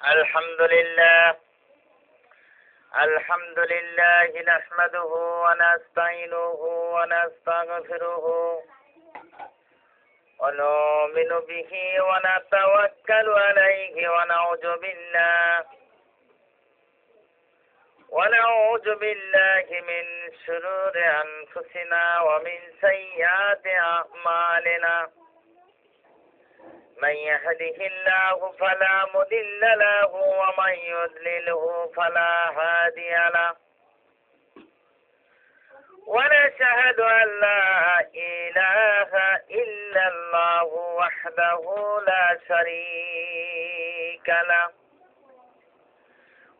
الحمد لله نحمده ونستعينه ونستغفره ونؤمن به ونتوكل عليه ونعوذ بالله من شرور أنفسنا ومن سيئات أعمالنا من يهده الله فلا مضل له ومن يضلله فلا هادي له ونشهد أن لا إله إلا الله وحده لا شريك له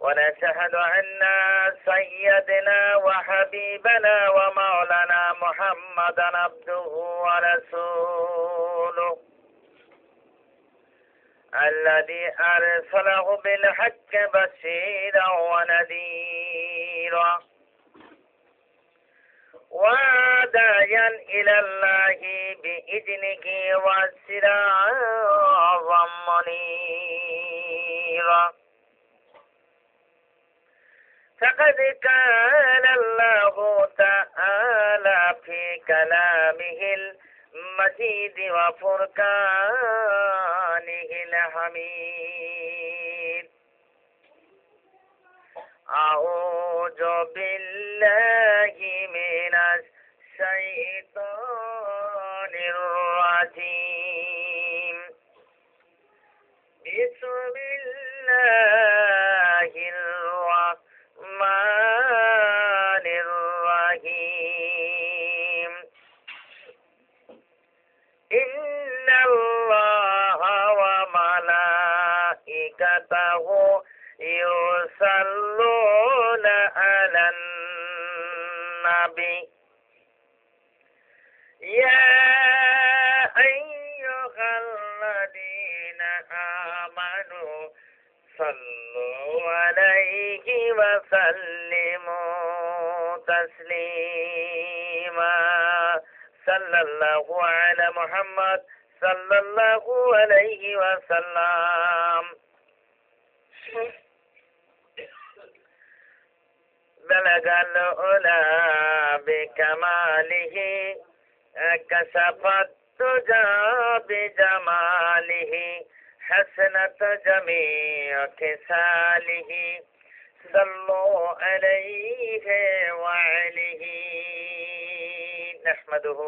ونشهد أن سيدنا وحبيبنا ومولانا محمدا عبده ورسوله الذي أرسله بالحق بشيرا ونذيرا وداعيا إلى الله بإذنه وسراجا منيرا فقد قال الله تعالى في كلامه المجيد وفرقانه الحميد أعوذ بالله من الشيطان الرجيم بسم الله الرحمن الرحيم إن الله وملائكته يصلون على النبي يا أيها الذين آمنوا صلوا عليه وسلموا تسليما صلى الله على محمد صلى الله عليه وسلم بلغ العلا بكماله كشف الدجى بجماله حسنت جميع خصاله صلوا عليه وعليه نحمده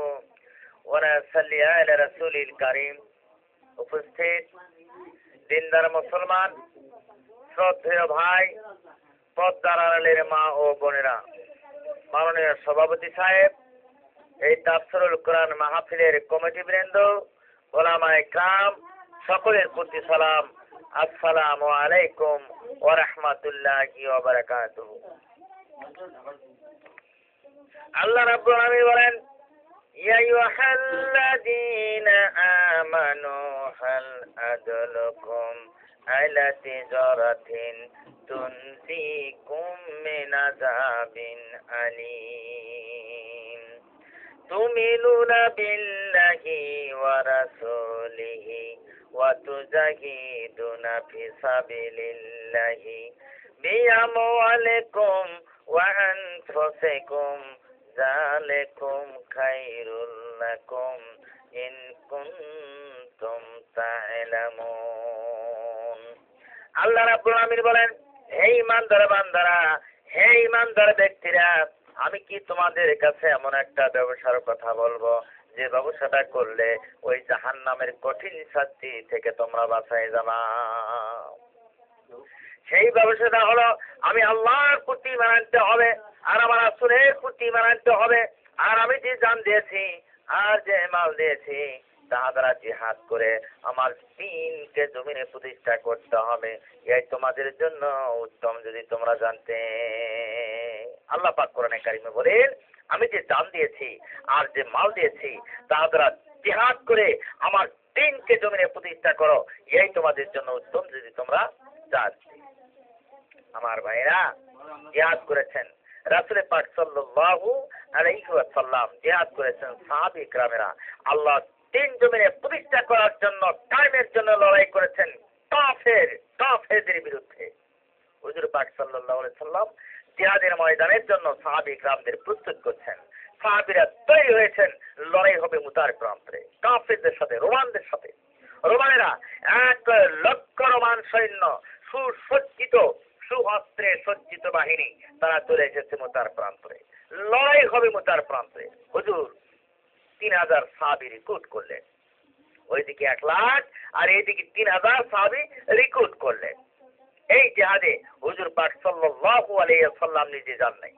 ونصلي على رسول الكريم উপস্থিত দিনদার মুসলমান শ্রদ্ধেয় ভাই পদ্মার আড়ালের মা ও বোনেরা, মাননীয় সভাপতি সাহেব, এই তাফসিরুল কোরআন মাহফিলের কমিটি বৃন্দ, ওলামায়ে কেরাম, সকলের প্রতি সালাম। আসসালামু আলাইকুম ওয়া রাহমাতুল্লাহি ওয়া বারাকাতুহু। আল্লাহ রাব্বুল আলামিন বলেন, ইয়া আইয়ুহাল্লাযীনা আমানু হাল আদলুকুম আলা তিজারাতিন তুনজিকুম মিন আযাবিন আলীম তুমিনুনা বিল্লাহি ওয়া রাসূলিহি ওয়া তুজাহিদুনা ফি সাবিলিল্লাহি বিআমওয়ালিকুম ওয়া আনফুসিকুম যালিকুম খায়রুল লাকুম ইন কুনতুম তা'লামুন। আল্লাহ রাব্বুল আলামিন বলেন, হে ঈমানদার বান্দারা, হে ঈমানদার ব্যক্তিরা, আমি কি তোমাদের কাছে এমন একটা ব্যবসার কথা বলবো যে ব্যবসাটা করলে ওই জাহান্নামের কঠিন শাস্তি থেকে তোমরা বাঁচায় যাবা। সেই ব্যবসাটা হলো আমি আল্লাহর প্রতি ঈমান আনতে হবে, আর আমার রাসূলের প্রতি ঈমান আনতে হবে, আর আমি যে জান দিয়েছি আর যে মাল দিয়েছি তা দ্বারা জিহাদ করে আমার দ্বীনকে জমিনে প্রতিষ্ঠা করতে হবে। এই তোমাদের জন্য উত্তম যদি তোমরা জানতে। আল্লাহ পাক কোরআনে কারিমে বলেন, আমি যে জান দিয়েছি আর যে মাল দিয়েছি তা দ্বারা জিহাদ করে আমার দ্বীনকে জমিনে প্রতিষ্ঠা করো, এই তোমাদের জন্য উত্তম যদি তোমরা জানতে। আমার ভাইরা জিহাদ করেছেন রাসূল পাক সাল্লাল্লাহু আলাইহি ওয়াসাল্লাম, জিহাদ করেছেন সাহাবী کرامেরা, আল্লাহ দ্বীন জমিনে প্রতিষ্ঠা করার জন্য, কায়েমের জন্য লড়াই করেছেন কাফেরদের বিরুদ্ধে। সাল্লাল্লাহু আলাইহি সাল্লাম জিহাদের ময়দানের জন্য সাহাবী کرامদের প্রস্তুত করছেন। সাহাবীরা তৈরি হয়েছেন, লড়াই হবে মুতার প্রান্তরে কাফেরদের সাথে, রোমানদের সাথে। রোমানেরা 1,00,000 রোমান সৈন্য, সুসজ্জিত, সুঅস্ত্রে সজ্জিত বাহিনী, তারা চলে এসেছে মুতার প্রান্তরে। লড়াই হবে মুতার প্রান্তরে। হুজুর 3,000 সাহাবী রিক্রুট করলেন। ওইদিকে 1,00,000 আর এইদিকে 3,000 সাহাবী রিক্রুট করলেন। এই জিহাদে হুজুর পাক সাল্লাল্লাহু আলাইহি ওয়াসাল্লাম নিজে যান নাই।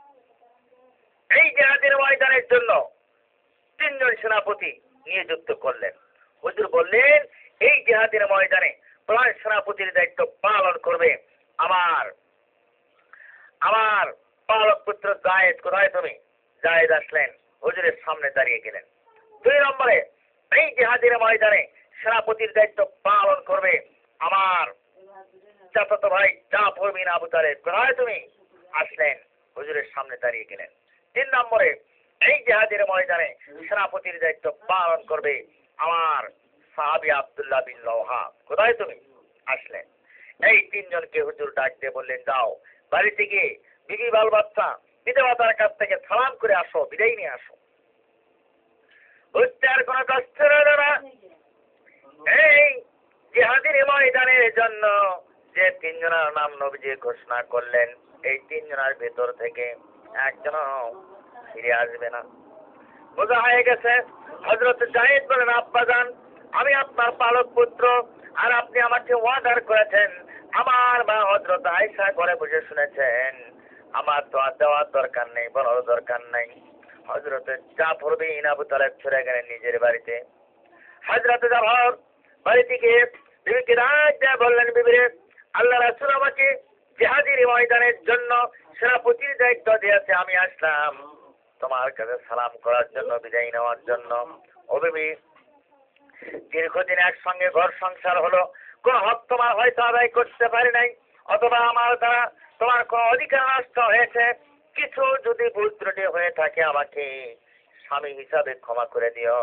এই জিহাদের ময়দানের জন্য 3 জন সেনাপতি নিযুক্ত করলেন। হুজুর বললেন, এই জিহাদের ময়দানে প্রধান সেনাপতির দায়িত্ব পালন করবে আমার পালক পুত্র জায়েদ। কোথায় তুমি? জায়েদ আসলেন, হুজুরের সামনে দাঁড়িয়ে গেলেন। 2 নম্বরে, এই জিহাদের ময়দানে সেনাপতির দায়িত্ব পালন করবে আমার চাচাতো ভাই জাফর বিন আবু তালেব। কোথায় তুমি? আসলেন, হুজুরের সামনে দাঁড়িয়ে গেলেন। 3 নম্বরে, এই জিহাদের ময়দানে সেনাপতির দায়িত্ব পালন করবে আমার সাহাবী আব্দুল্লাহ বিন রওহা। কোথায় তুমি? আসলেন। এই 3 জনকে হুজুর ডাক দিয়ে বললেন, যাও বাড়িতে গিয়ে বিবি বাল বাচ্চা পিতামাতার কাছ থেকে সালাম করে আসো, বিদায় নিয়ে আসো। বুঝতে আর কোনো কষ্ট রইল না। এই জিহাদের ময়দানের জন্য যে 3 জনের নাম নবীজি ঘোষণা করলেন, এই 3 জনের ভেতর থেকে একজনও ফিরে আসবে না। বোঝা হয়ে গেছে। হযরত জায়েদ বলেন, আব্বাজান, আমি আপনার পালক পুত্র, আর আপনি আমাকে ওয়াদার করেছেন। আমার মা হযরত আয়েশা ঘরে বসে শুনেছেন। আমার তো আর দেওয়ার দরকার নেই, বলার দরকার নাই। হযরত জাফর বিন আবু তালেব চলে গেলেন নিজের বাড়িতে। হযরত জাফর বাড়িতে গিয়ে বিবিকে ডাক দিয়ে বললেন, বিবিরে, আল্লাহ রাসূল আমাকে জিহাদের ময়দানের জন্য সেনাপতির দায়িত্ব দিয়েছে, আমি আসলাম তোমার কাছে সালাম করার জন্য, বিদায় নেওয়ার জন্য। ও বিবি, দীর্ঘদিন একসঙ্গে ঘর সংসার হলো, কোন হক তোমার হয়তো আদায় করতে পারি নাই, অথবা আমার দ্বারা তোমার কোন অধিকার নষ্ট হয়েছে। কিছু যদি ভুল ত্রুটি হয়ে থাকে আমাকে স্বামী হিসাবে ক্ষমা করে দিও।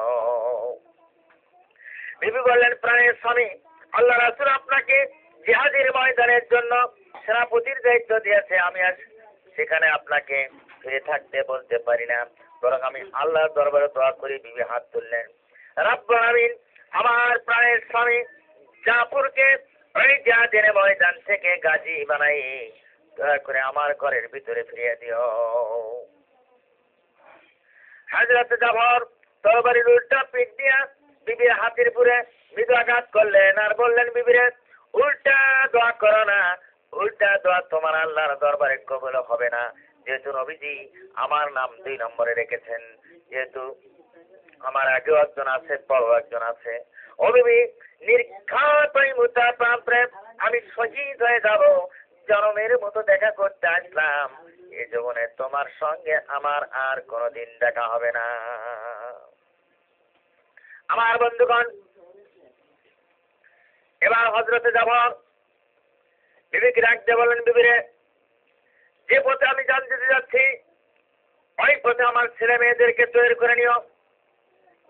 বিবি বললেন, প্রাণের স্বামী, আল্লাহ রাসূল আপনাকে জিহাদের ময়দানের জন্য সেনাপতির দায়িত্ব দিয়েছে, আমি আজ সেখানে আপনাকে ফিরে থাকতে বলতে পারি না, বরং আমি আল্লাহর দরবারে দোয়া করি। বিবি হাত তুললেন, রব্বুল আমিন, আমার প্রাণের স্বামী জাফরকে ওই জিহাদের ময়দান থেকে গাজী বানাই দয়া করে আমার ঘরের ভিতরে ফিরিয়ে দিও। হযরত জাফর তরবারির উল্টা পিঠ দিয়া বিবির হাতের পুরে মৃদু আঘাত করলেন আর বললেন, বিবিরে, উল্টা দোয়া করো না, উল্টা দোয়া তোমার আল্লাহর দরবারে কবুল হবে না। যেহেতু নবীজি আমার নাম 2 নম্বরে রেখেছেন, যেহেতু আমার আগেও একজন আছে, পরও একজন আছে। ও বিবি, নির্ঘাত ওই মুতার প্রান্তরে আমি শহীদ হয়ে যাব। জনমের মতো দেখা করতে আসলাম, এ জীবনে তোমার সঙ্গে আমার আর কোনোদিন দেখা হবে না। আমার বন্ধুগণ, এবার হযরতে জাফর বিবিকে ডাকতে বলেন, বিবিরে, যে পথে আমি জান দিতে যাচ্ছি ওই পথে আমার ছেলে মেয়েদেরকে তৈরি করে নিও।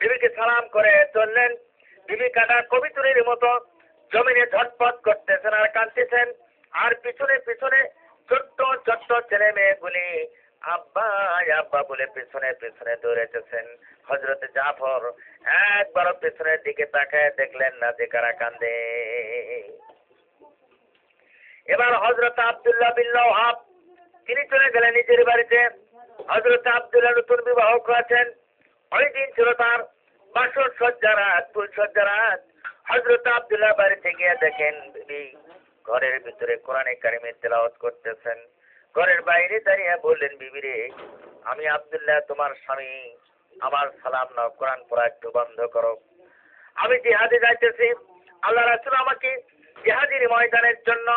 বিবিকে সালাম করে চললেন। বিবি কাটা কবিতুরের মতো জমিনে ঝটপট করতেছেন আর কাঁদতেছেন, আর পিছনে পিছনে ছোট্ট ছোট্ট ছেলে মেয়েগুলি আব্বা আব্বা বলে পিছনে পিছনে দৌড়েতেছেন। হযরত জাফর একবারও পিছনের দিকে তাকায় দেখলেন না যে কারা কান্দে। এবার হযরত আব্দুল্লাহ বিন রওহা তিনি চলে গেলেন নিজের বাড়িতে। হযরত আব্দুল্লাহ নতুন বিবাহ করেছেন, ওই দিন ছিল তার বাসর সজ্জা রাত, ফুল সজ্জা রাত। হযরত আব্দুল্লাহ বাড়িতে গিয়ে দেখেন বিবি ঘরের ভিতরে কোরআনে কারিমের তেলাওয়াত করতেছেন। ঘরের বাইরে দাঁড়িয়ে বললেন, বিবিরে, আমি আব্দুল্লাহ তোমার স্বামী, আমার সালাম নাও, কোরআন পড়া একটু বন্ধ করো। আমি জিহাদে যাইতেছি, আল্লাহ রাসূল আমাকে জিহাদের ময়দানের জন্য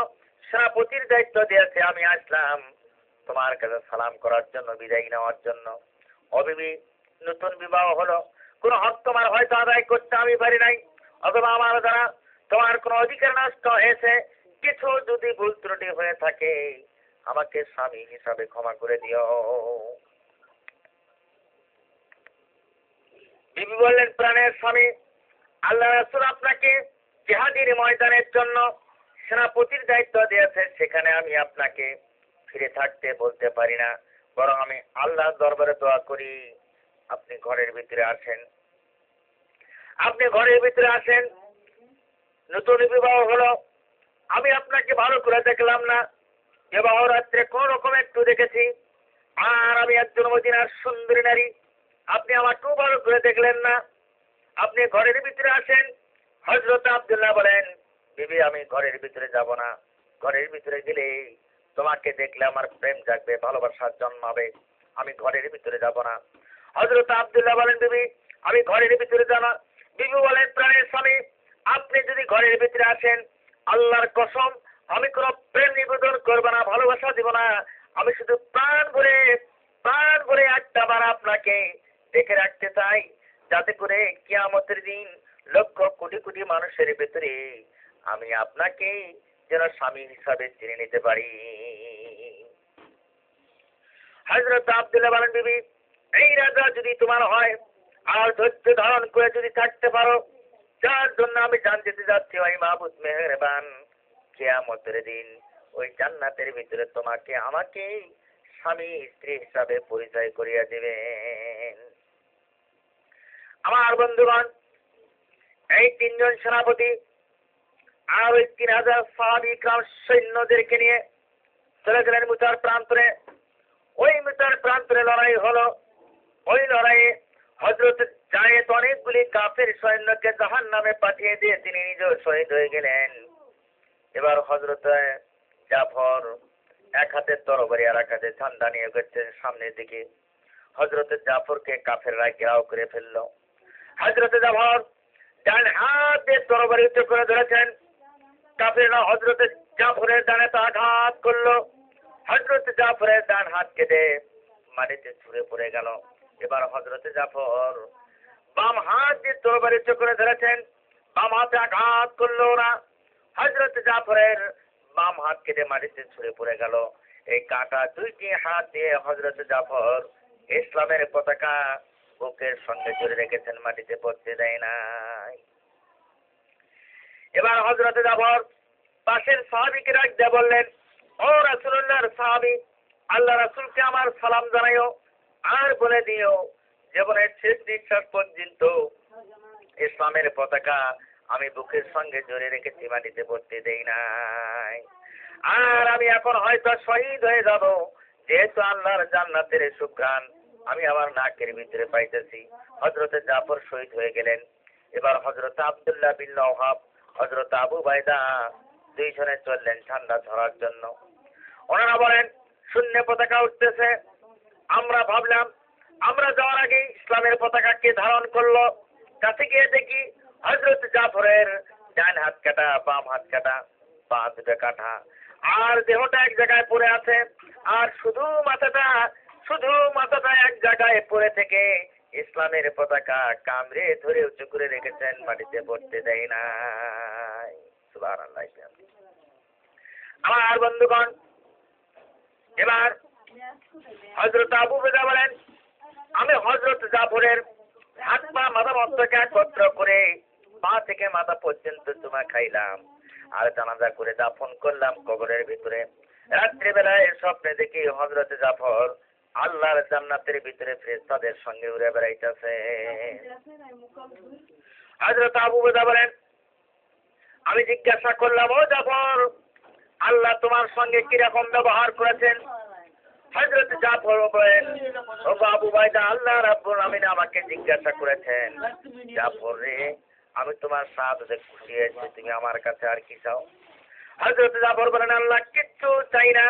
সেনাপতির দায়িত্ব দিয়েছে, আমি আসলাম তোমার কাছে সালাম করার জন্য, বিদায় নেওয়ার জন্য। ও বিবি, নতুন বিবাহ হলো, কোন হক তোমার হয়তো আদায় করতে আমি পারি নাই, অথবা আমার দ্বারা তোমার কোন অধিকার নষ্ট হয়েছে। কিছু যদি ভুল ত্রুটি হয়ে থাকে আমাকে স্বামী হিসাবে ক্ষমা করে দিও। বিবি বললেন, প্রাণের স্বামী, আল্লাহ রাসূল আপনাকে জিহাদের ময়দানের জন্য সেনাপতির দায়িত্ব দিয়েছে, সেখানে আমি আপনাকে ফিরে থাকতে বলতে পারি না, বরং আমি আল্লাহর দরবারে দোয়া করি আপনি ঘরের ভিতরে আসেন। আপনি ঘরের ভিতরে আসেন। নতুন বিবাহ হলো, আমি আপনাকে ভালো করে দেখলাম না, বিবাহ রাত্রে কোন রকম একটু দেখেছি, আর আমি একজন মদিনার সুন্দরী নারী, আপনি আমাকেও ভালো করে দেখলেন না। আপনি ঘরের ভিতরে আসেন। হযরত আব্দুল্লাহ বলেন, বিবি আমি ঘরের ভিতরে যাব না, ঘরের ভিতরে গেলে তোমাকে দেখলে আমার প্রেম জাগবে, ভালোবাসার জন্মাবে, আমি ঘরের ভিতরে যাব না। হযরত আব্দুল্লাহ বলেন, বিবি আমি ঘরের ভিতরে যাব না। বিবি বলেন, প্রাণের স্বামী আপনি যদি ঘরের ভিতরে আসেন, আল্লাহর কসম আমি কোনো প্রেম নিবেদন করবো না, ভালোবাসা দিব না, আমি শুধু প্রাণ ভরে একটা বার আপনাকে দেখে রাখতে চাই, যাতে করে কিয়ামতের দিন লক্ষ কোটি কোটি মানুষের ভেতরে আমি আপনাকে যেন স্বামী হিসাবে চিনে নিতে পারি। হযরত আব্দুল্লাহ বলেন, বিবি এই রাজা যদি তোমার হয় আর ধৈর্য ধারণ করে যদি থাকতে পারো, যার জন্য আমি জান দিতে যাচ্ছি, ওই মাহবুব মেহেরবান কিয়ামতের দিন ওই জান্নাতের ভিতরে তোমাকে আমাকে স্বামী স্ত্রী হিসাবে পরিচয় করিয়া দিবেন। আমার বন্ধুগণ, এই তিনজন সেনাপতি আর ওই 3000 সাহাবী কিরাম সৈন্যদেরকে নিয়ে চলে গেলেন মুতার প্রান্তরে। ওই মুতার প্রান্তরে লড়াই হলো। ওই লড়াইয়ে হযরত জায়েদ অনেকগুলি কাফের সৈন্যকে জাহান্নামে পাঠিয়ে দিয়ে তিনি নিজেও শহীদ হয়ে গেলেন। এবার হযরত জাফর এক হাতে তরবারি আর এক হাতে ঝান্ডা নিয়ে গেছেন সামনের দিকে। হযরত জাফরকে কাফেররা ঘেরাও করে ফেলল। হযরত জাফর ডান হাত দিয়ে তরবারি উঁচু করে ধরেছেন। কাফেররা হযরত জাফরের ডানে আঘাত করলো। হযরত জাফরের ডান হাত কেটে মাটিতে ছুঁড়ে পড়ে গেল। এবার হযরত জাফর বাম হাত দিয়ে তরবারি উঁচু করে ধরেছেন, বাম হাতে আঘাত করলো না। হযরত জাফরের বাম হাত কেটে মাটিতে ছুঁড়ে পড়ে গেল। এই কাটা দুইটি হাত দিয়ে হযরত জাফর ইসলামের পতাকা বুকের সঙ্গে জড়িয়ে রেখেছেন, মাটিতে পড়তে দেয় নাই। এবার হযরত জাফর পাশের সাহাবীকে ডাক দিয়ে বললেন, ও রাসূলুল্লাহর সাহাবী, আল্লাহ রাসূলকে আমার সালাম জানাইও, আর বলে দিও জীবনের শেষ নিঃশ্বাস পর্যন্ত ইসলামের পতাকা আমি বুকের সঙ্গে জড়িয়ে রেখেছি, মাটিতে পড়তে দেই নাই। আর আমি এখন হয়তো শহীদ হয়ে যাব, যেহেতু আল্লাহর জান্নাতের সুঘ্রাণ আমি আমার নাকের ভিতরে পাইতেছি। হযরত জাফর শহীদ হয়ে গেলেন। এবার হযরত আব্দুল্লাহ বিন রাওহাব, হযরত আবু বাইদা দুইজনে চললেন ঠান্ডা ধরার জন্য। ওনারা বলেন, শূন্য পতাকা উঠতেছে। আমরা ভাবলাম আমরা যাওয়ার আগে ইসলামের পতাকা কে ধারণ করলো। কাছে গিয়ে দেখি হযরত জাফরের ডান হাত কাটা, বাম হাত কাটা, পা দুটো কাটা, আর দেহটা এক জায়গায় পড়ে আছে, আর শুধু মাথাটা এক জায়গায় পড়ে থেকে ইসলামের পতাকা কামড়ে ধরে উঁচু করে রেখেছেন, মাটিতে পড়তে দেয় নাই। সুবহানাল্লাহ। আমার বন্ধুগণ, এবার হযরত আবু বাইদা বলেন, আমি হযরত জাফরের হাত পা মাথা মস্তকে একত্র করে পা থেকে মাথা পর্যন্ত চুমা খাইলাম, আর জানাজা করে দাফন করলাম কবরের ভিতরে। রাত্রিবেলায় স্বপ্নে দেখি হযরত জাফর আল্লাহর জান্নাতের ভিতরে ফেরেশতাদের সঙ্গে উড়ে বেড়াইতেছে। হযরত আবু বাইদা বলেন, আমি জিজ্ঞাসা করলাম, ও জাফর, আল্লাহ তোমার সঙ্গে কিরকম ব্যবহার করেছেন? হযরত জাফর বলেন, ও আবু বাইদা, আল্লাহ রাব্বুল আমিন আমাকে জিজ্ঞাসা করেছেন, জাফর রে, আমি তোমার সাহায্যে খুশি হয়েছি, তুমি আমার কাছে আর কি চাও? হযরত জাফর বলেন, আল্লাহ কিচ্ছু চাই না,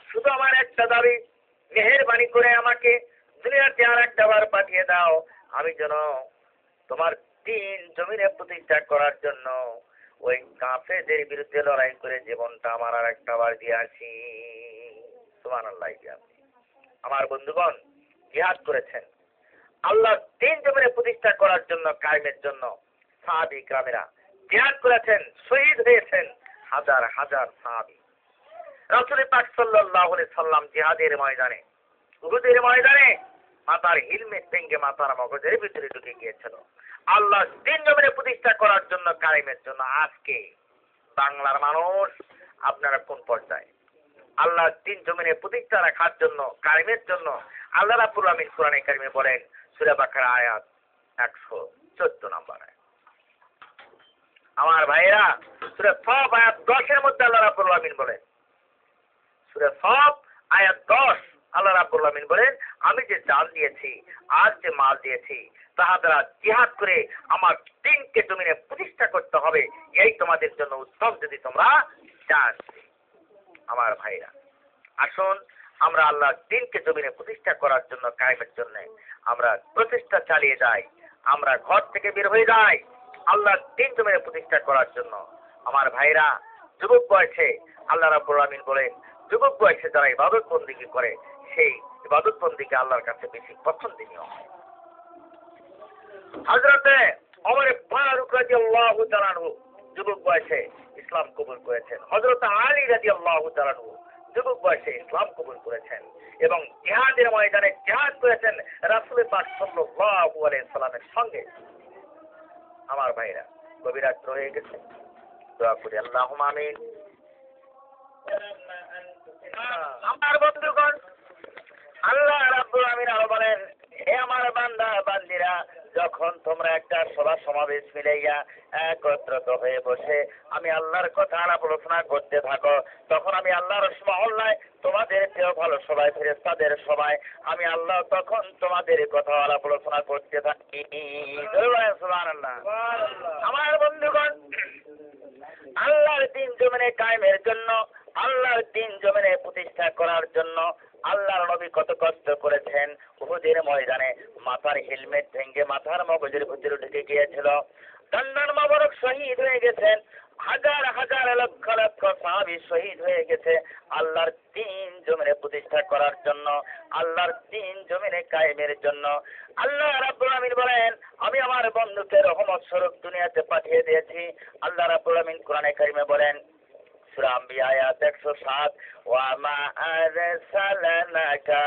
শুধু আমার একটা দাবি, মেহেরবানি করে আমাকে দুনিয়াতে আর একটা বার পাঠিয়ে দাও, আমি যেন তোমার দ্বীন জমিনে প্রতিষ্ঠা করার জন্য ওই কাফেরদের বিরুদ্ধে লড়াই করে জীবনটা আমার আর একটা বার দিয়ে আসি। সুবহানাল্লাহ। আমার বন্ধুগণ, জিহাদ করেছেন আল্লাহ দ্বীন জমিনে প্রতিষ্ঠা করার জন্য, কায়েমের জন্য। সাহাবী কিরামেরা জিহাদ করেছেন, শহীদ হয়েছেন হাজার হাজার সাহাবী। রাসূল পাক সাল্লাল্লাহু আলাইহি সাল্লাম জিহাদের ময়দানে, উহুদের ময়দানে মাথার হেলমেট ভেঙে মাথার মগজের ভিতরে ঢুকে গিয়েছিল আল্লাহ দ্বীন জমিনে প্রতিষ্ঠা করার জন্য, কায়েমের জন্য। আজকে বাংলার মানুষ আপনারা কোন পর্যায়ে? আল্লাহর দিন জমিনে প্রতিষ্ঠা রাখার জন্য, কায়েমের জন্য আল্লাহ রাব্বুল আমিন কোরআনে কারিমে বলেন, সূরা বাকারা আয়াত 114 নম্বর আয়াত। আমার ভাইরা, সূরা সফ আয়াত 10 মধ্যে আল্লাহ রাব্বুল আমিন বলেন, সূরা সফ আয়াত 10 আল্লাহ রাব্বুল আমিন বলেন, আমি যে জান দিয়েছি আর যে মাল দিয়েছি তাহা দ্বারা জিহাদ করে আমার দিনকে জমিনে প্রতিষ্ঠা করতে হবে, এই তোমাদের জন্য উত্তম যদি তোমরা চান। আমার ভাইরা, আসুন আমরা আল্লাহর দিনকে জমিনে প্রতিষ্ঠা করার জন্য, কায়েমের জন্য আমরা প্রচেষ্টা চালিয়ে যাই। আমরা ঘর থেকে বের হয়ে যাই আল্লাহর দিন জমিনে প্রতিষ্ঠা করার জন্য। আমার ভাইরা, যুবক বয়সে আল্লাহ রাব্বুল আমিন বলেন, যুবক বয়সে যারা ইবাদত বন্দেগী করে সেই ইবাদত বন্দেগী আল্লাহর কাছে বেশি পছন্দনীয় হয়। হযরতে ওমর ফারুক রাদিয়াল্লাহু তাআলা আনহু যুবক বয়সে ইসলাম কবুল করেছেন। হযরত আলী রাদিয়াল্লাহু তাআলা আনহু যুবক বয়সে ইসলাম কবুল করেছেন এবং জিহাদের ময়দানে জিহাদ করেছেন রাসূল পাক সাল্লাল্লাহু আলাইহি সাল্লামের সঙ্গে। আমার ভাইরা, গভীর রাত হয়ে গেছে, দোয়া করি আল্লাহুম্মা আমিন। আমার বন্ধুগণ, আল্লাহ রাব্বুল আমিন আরো বলেন, হে আমার বান্দা বান্দিরা, যখন তোমরা একটা সভা সমাবেশ মিলাইয়া একত্রিত হয়ে বসে আমি আল্লাহর কথা আলাপ আলোচনা করতে থাকো, তখন আমি আল্লাহর রহমতে তোমাদের কেউ ভালো সবাই ফেরেশতাদের সবাই আমি আল্লাহ তখন তোমাদের কথা আলাপ আলোচনা করতে থাকি। সুবহানাল্লাহ। আমার বন্ধুগণ, আল্লাহর দিন জমিনে কায়েমের জন্য, আল্লাহর দিন জমিনে প্রতিষ্ঠা করার জন্য আল্লাহর নবী কত কষ্ট করেছেন। উহুদের ময়দানে মাথার হেলমেট ভেঙে মাথার মগজের ভিতরে ঢুকে গিয়েছিল। দণ্ডান মোবারক শহীদ হয়ে গেছেন। হাজার হাজার লক্ষ লক্ষ সাহাবী শহীদ হয়ে গেছে আল্লাহর দিন জমিনে প্রতিষ্ঠা করার জন্য, আল্লাহর দিন জমিনে কায়েমের জন্য। আল্লাহ রাব্বুল আমিন বলেন, আমি আমার বন্ধুকে রহমত স্বরূপ দুনিয়াতে পাঠিয়ে দিয়েছি। আল্লাহ রাব্বুল আমিন কোরআনে কারিমে বলেন, সূরা আম্বিয়া আয়াত 107, ওয়া মা আরসালনাকা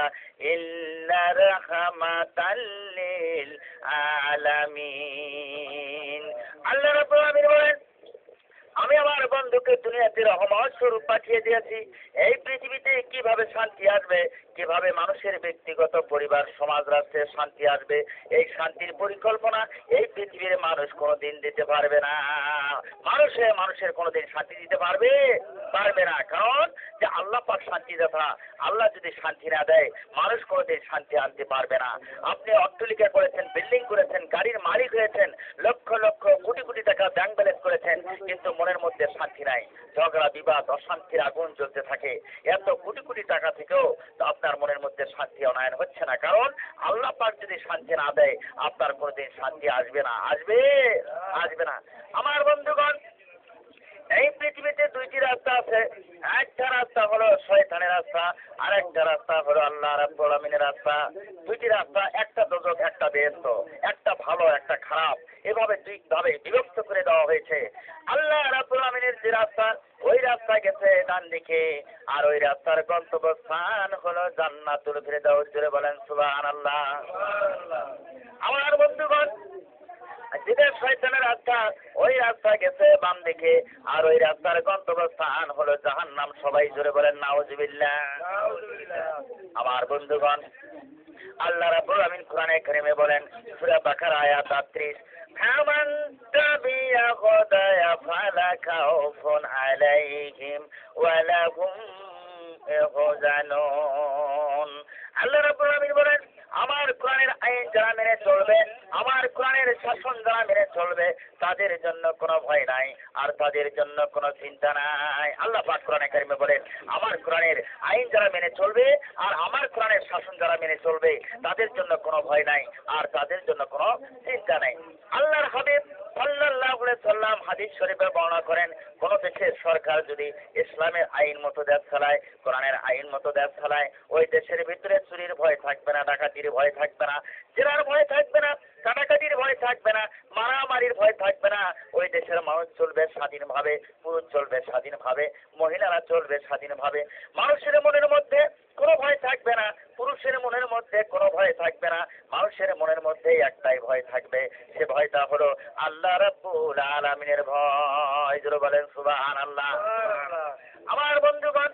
ইল্লা রাহমাতাল লিল আলামিন। আল্লাহ রাব্বুল আমিন বলেন, আমি আমার বন্ধুকে দুনিয়াতে রহমত স্বরূপ পাঠিয়ে দিয়েছি। এই পৃথিবীতে কিভাবে শান্তি আসবে, কিভাবে মানুষের ব্যক্তিগত পরিবার সমাজ রাষ্ট্রে শান্তি আসবে, এই শান্তির পরিকল্পনা এই পৃথিবীর মানুষ কোনোদিন দিতে পারবে না। মানুষের কোনোদিন শান্তি দিতে পারবে না। কারণ যে আল্লাহ পাক শান্তিদাতা, আল্লাহ যদি শান্তি না দেয় মানুষ কোনোদিন শান্তি আনতে পারবে না। আপনি অট্টালিকা করেছেন, বিল্ডিং করেছেন, গাড়ির মালিক হয়েছেন, লক্ষ লক্ষ কোটি কোটি টাকা ব্যাংক ব্যালেন্স করেছেন, কিন্তু মনের মধ্যে শান্তি নাই, ঝগড়া বিবাদ অশান্তির আগুন জ্বলতে থাকে। এত কোটি কোটি টাকা থেকেও তো আপনার মনের মধ্যে শান্তি অনায়ন হচ্ছে না। কারণ আল্লাহ পাক যদি শান্তি না দেয় আপনার কোনোদিন শান্তি আসবে না। আসবে না। আমার বন্ধুগণ, এই পৃথিবীতে দুইটি রাস্তা আছে। একটা রাস্তা হলো শয়তানের রাস্তা, আর একটা রাস্তা হলো আল্লাহ রাব্বুল আমিনের রাস্তা। দুইটি রাস্তা, একটা দোজখ একটা বেহেশত, একটা ভালো একটা খারাপ, এভাবে দুই ভাবে বিভক্ত করে দেওয়া হয়েছে। আল্লাহ রাব্বুল আমিনের যে রাস্তা, ওই রাস্তা গেছে ডান দিকে, আর ওই রাস্তার গন্তব্যস্থান হলো জান্নাতুল ফিরদাউস। জোরে বলেন সুবহানাল্লাহ। আমার বন্ধুগণ, যেটা শয়তানের রাস্তা, ওই রাস্তা গেছে বাম দিকে, আর ওই রাস্তার গন্তব্যস্থান হলো জাহান্নাম। সবাই জোরে বলেন নাউজুবিল্লাহ। আমার বন্ধুগণ, আল্লাহ রাব্বুল আমিন কোরআনে কারিমে বলেন, সূরা বাকারা আয়াত 38, ফামান তাবিয়া হুদায়া ফালা খাউফুন আলাইহিম ওয়া লাহুম ইয়াহজানুন। আল্লাহ রাব্বুল আমিন বলেন, আমার কোরআনের আইন যারা মেনে চলবে, আমার কোরআনের শাসন যারা মেনে চলবে, তাদের জন্য কোনো ভয় নাই আর তাদের জন্য কোনো চিন্তা নাই। আল্লাহ পাক কোরআনে কারিমে বলেন, আমার কোরআনের আইন যারা মেনে চলবে আর আমার কোরআনের শাসন যারা মেনে চলবে, তাদের জন্য কোনো ভয় নাই আর তাদের জন্য কোনো চিন্তা নাই। আল্লাহর হাবিব সাল্লাল্লাহু আলাইহি সাল্লাম হাদিস শরীফে বর্ণনা করেন, কোন দেশের সরকার যদি ইসলামের আইন মতো দেশ চালায়, কোরআনের আইন মতো দেশ চালায়, ওই দেশের ভিতরে চুরির ভয় থাকবে না, ডাকাতির ভয় থাকবে না, জেনার ভয় থাকবে না, কাটাকাটির ভয় থাকবে না, মারামারির ভয় থাকবে না। ওই দেশের মানুষ চলবে স্বাধীনভাবে, পুরুষ চলবে স্বাধীনভাবে, মহিলারা চলবে স্বাধীনভাবে। মানুষের মনের মধ্যে কোনো ভয় থাকবে না, পুরুষের মনের মধ্যে কোনো ভয় থাকবে না, মানুষের মনের মধ্যে একটাই ভয় থাকবে, সে ভয়টা হলো আল্লাহ রাব্বুল আলামিনের ভয়। জোরে বলেন সুবহানাল্লাহ। আমার বন্ধুগণ,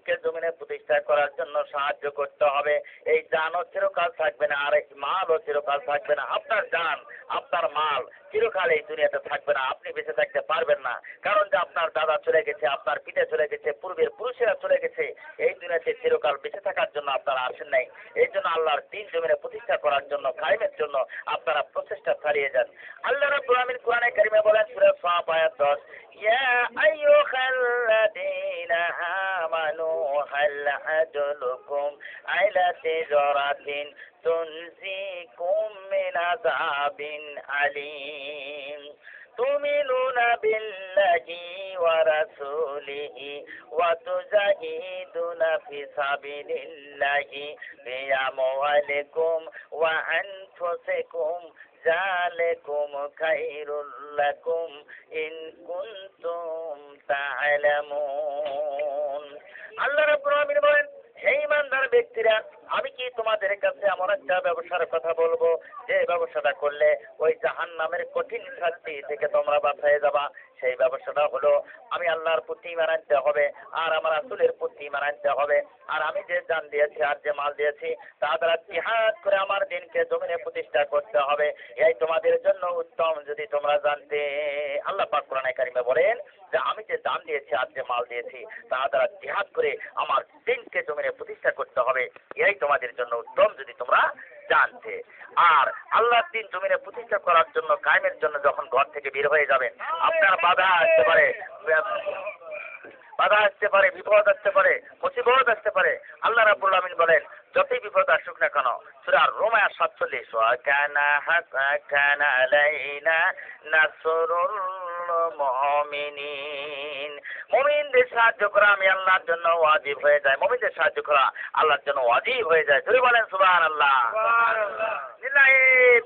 দিনকে জমিনে প্রতিষ্ঠা করার জন্য সাহায্য করতে হবে। এই জানও চিরকাল থাকবে না, আর এই মালও চিরকাল থাকবে না। আপনার জান, আপনার মাল চিরকাল এই দুনিয়াতে থাকবে না, আপনি বেঁচে থাকতে পারবেন না। কারণ যে আপনার দাদা চলে গেছে, আপনার পিতা চলে গেছে, পূর্বের পুরুষেরা চলে গেছে, এই দুনিয়াতে চিরকাল বেঁচে থাকার জন্য আপনারা আসেন নাই। এই জন্য আল্লাহর দিন জমিনে প্রতিষ্ঠা করার জন্য, কায়েমের জন্য আপনারা প্রচেষ্টা চালিয়ে যান। আল্লাহ রাব্বুল আলামিন কোরআনে কারিমে বলেন সূরা সাফ আয়াত 10, ইয়া আইয়ুহাল্লাযীনা আমানু হাল আদুল্লুকুম আলা তিজারাতিন তুনজিকুম মিন আযাবিন আলীম তুমিনুনা বিল্লাহি ওয়া রাসূলিহি ওয়া তুজাহিদুনা ফি সাবিলিল্লাহি বিআমওয়ালিকুম ওয়া আনফুসিকুম যালিকুম খায়রুল লাকুম ইন কুনতুম তা'লামুন। আল্লাহ রাব্বুল আলামিন বলেন, হে ঈমানদার ব্যক্তিরা, আমি কি তোমাদের কাছে এমন একটা ব্যবসার কথা বলবো যে ব্যবসাটা করলে ওই জাহান্নামের কঠিন শাস্তি থেকে তোমরা বাঁচিয়ে যাবা। সেই ব্যবসাটা হলো আমি আল্লাহর প্রতি ঈমান আনতে হবে, আর আমার রাসূলের প্রতি ঈমান আনতে হবে, আর আমি যে জান দিয়েছি আর যে মাল দিয়েছি তা দ্বারা জিহাদ করে আমার দিনকে জমিনে প্রতিষ্ঠা করতে হবে। এই তোমাদের জন্য উত্তম যদি তোমরা জানতে। আল্লাহ পাক কোরআনে কারিমে বলেন যে আমি যে দান দিয়েছি আর যে মাল দিয়েছি তা দ্বারা জিহাদ করে আমার দিনকে জমিনে প্রতিষ্ঠা করতে হবে। এই তোমাদের জন্য উত্তম যদি তোমরা জানতে। আর আল্লাহর দিন জমিনে প্রতিষ্ঠা করার জন্য, কায়েমের জন্য যখন ঘর থেকে বের হয়ে যাবেন, আপনার বাধা আসতে পারে, বিপদ আসতে পারে, মুসিবত আসতে পারে। আল্লাহ রাব্বুল আলামিন বলেন, যতই বিপদ আসুক না কেন, সূরা রোম আয়াত 47, ওয়া কানা আলাইনা নাসরুল মুমিনিন। মুমিনদের সাহায্য করা আমি আল্লাহর জন্য ওয়াজিব হয়ে যায়। মুমিনদের সাহায্য করা আল্লাহর জন্য ওয়াজিব হয়ে যায়। জোরে বলেন সুবহানাল্লাহ। সুবহানাল্লাহ। লিল্লাহি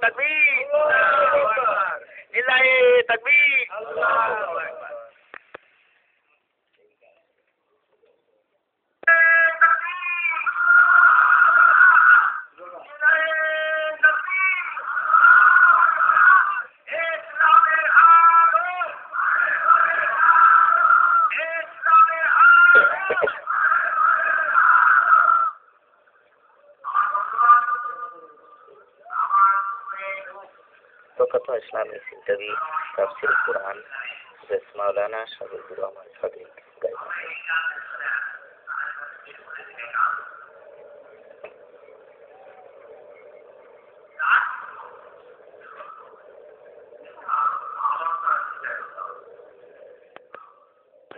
তাকবীর। আল্লাহু আকবার। লিল্লাহি তাকবীর। আল্লাহু আকবার। কথা ইসলামিক ইন্টারভিউ তাফসীর কুরআন মাওলানা শফিকুর রহমান সাদিক।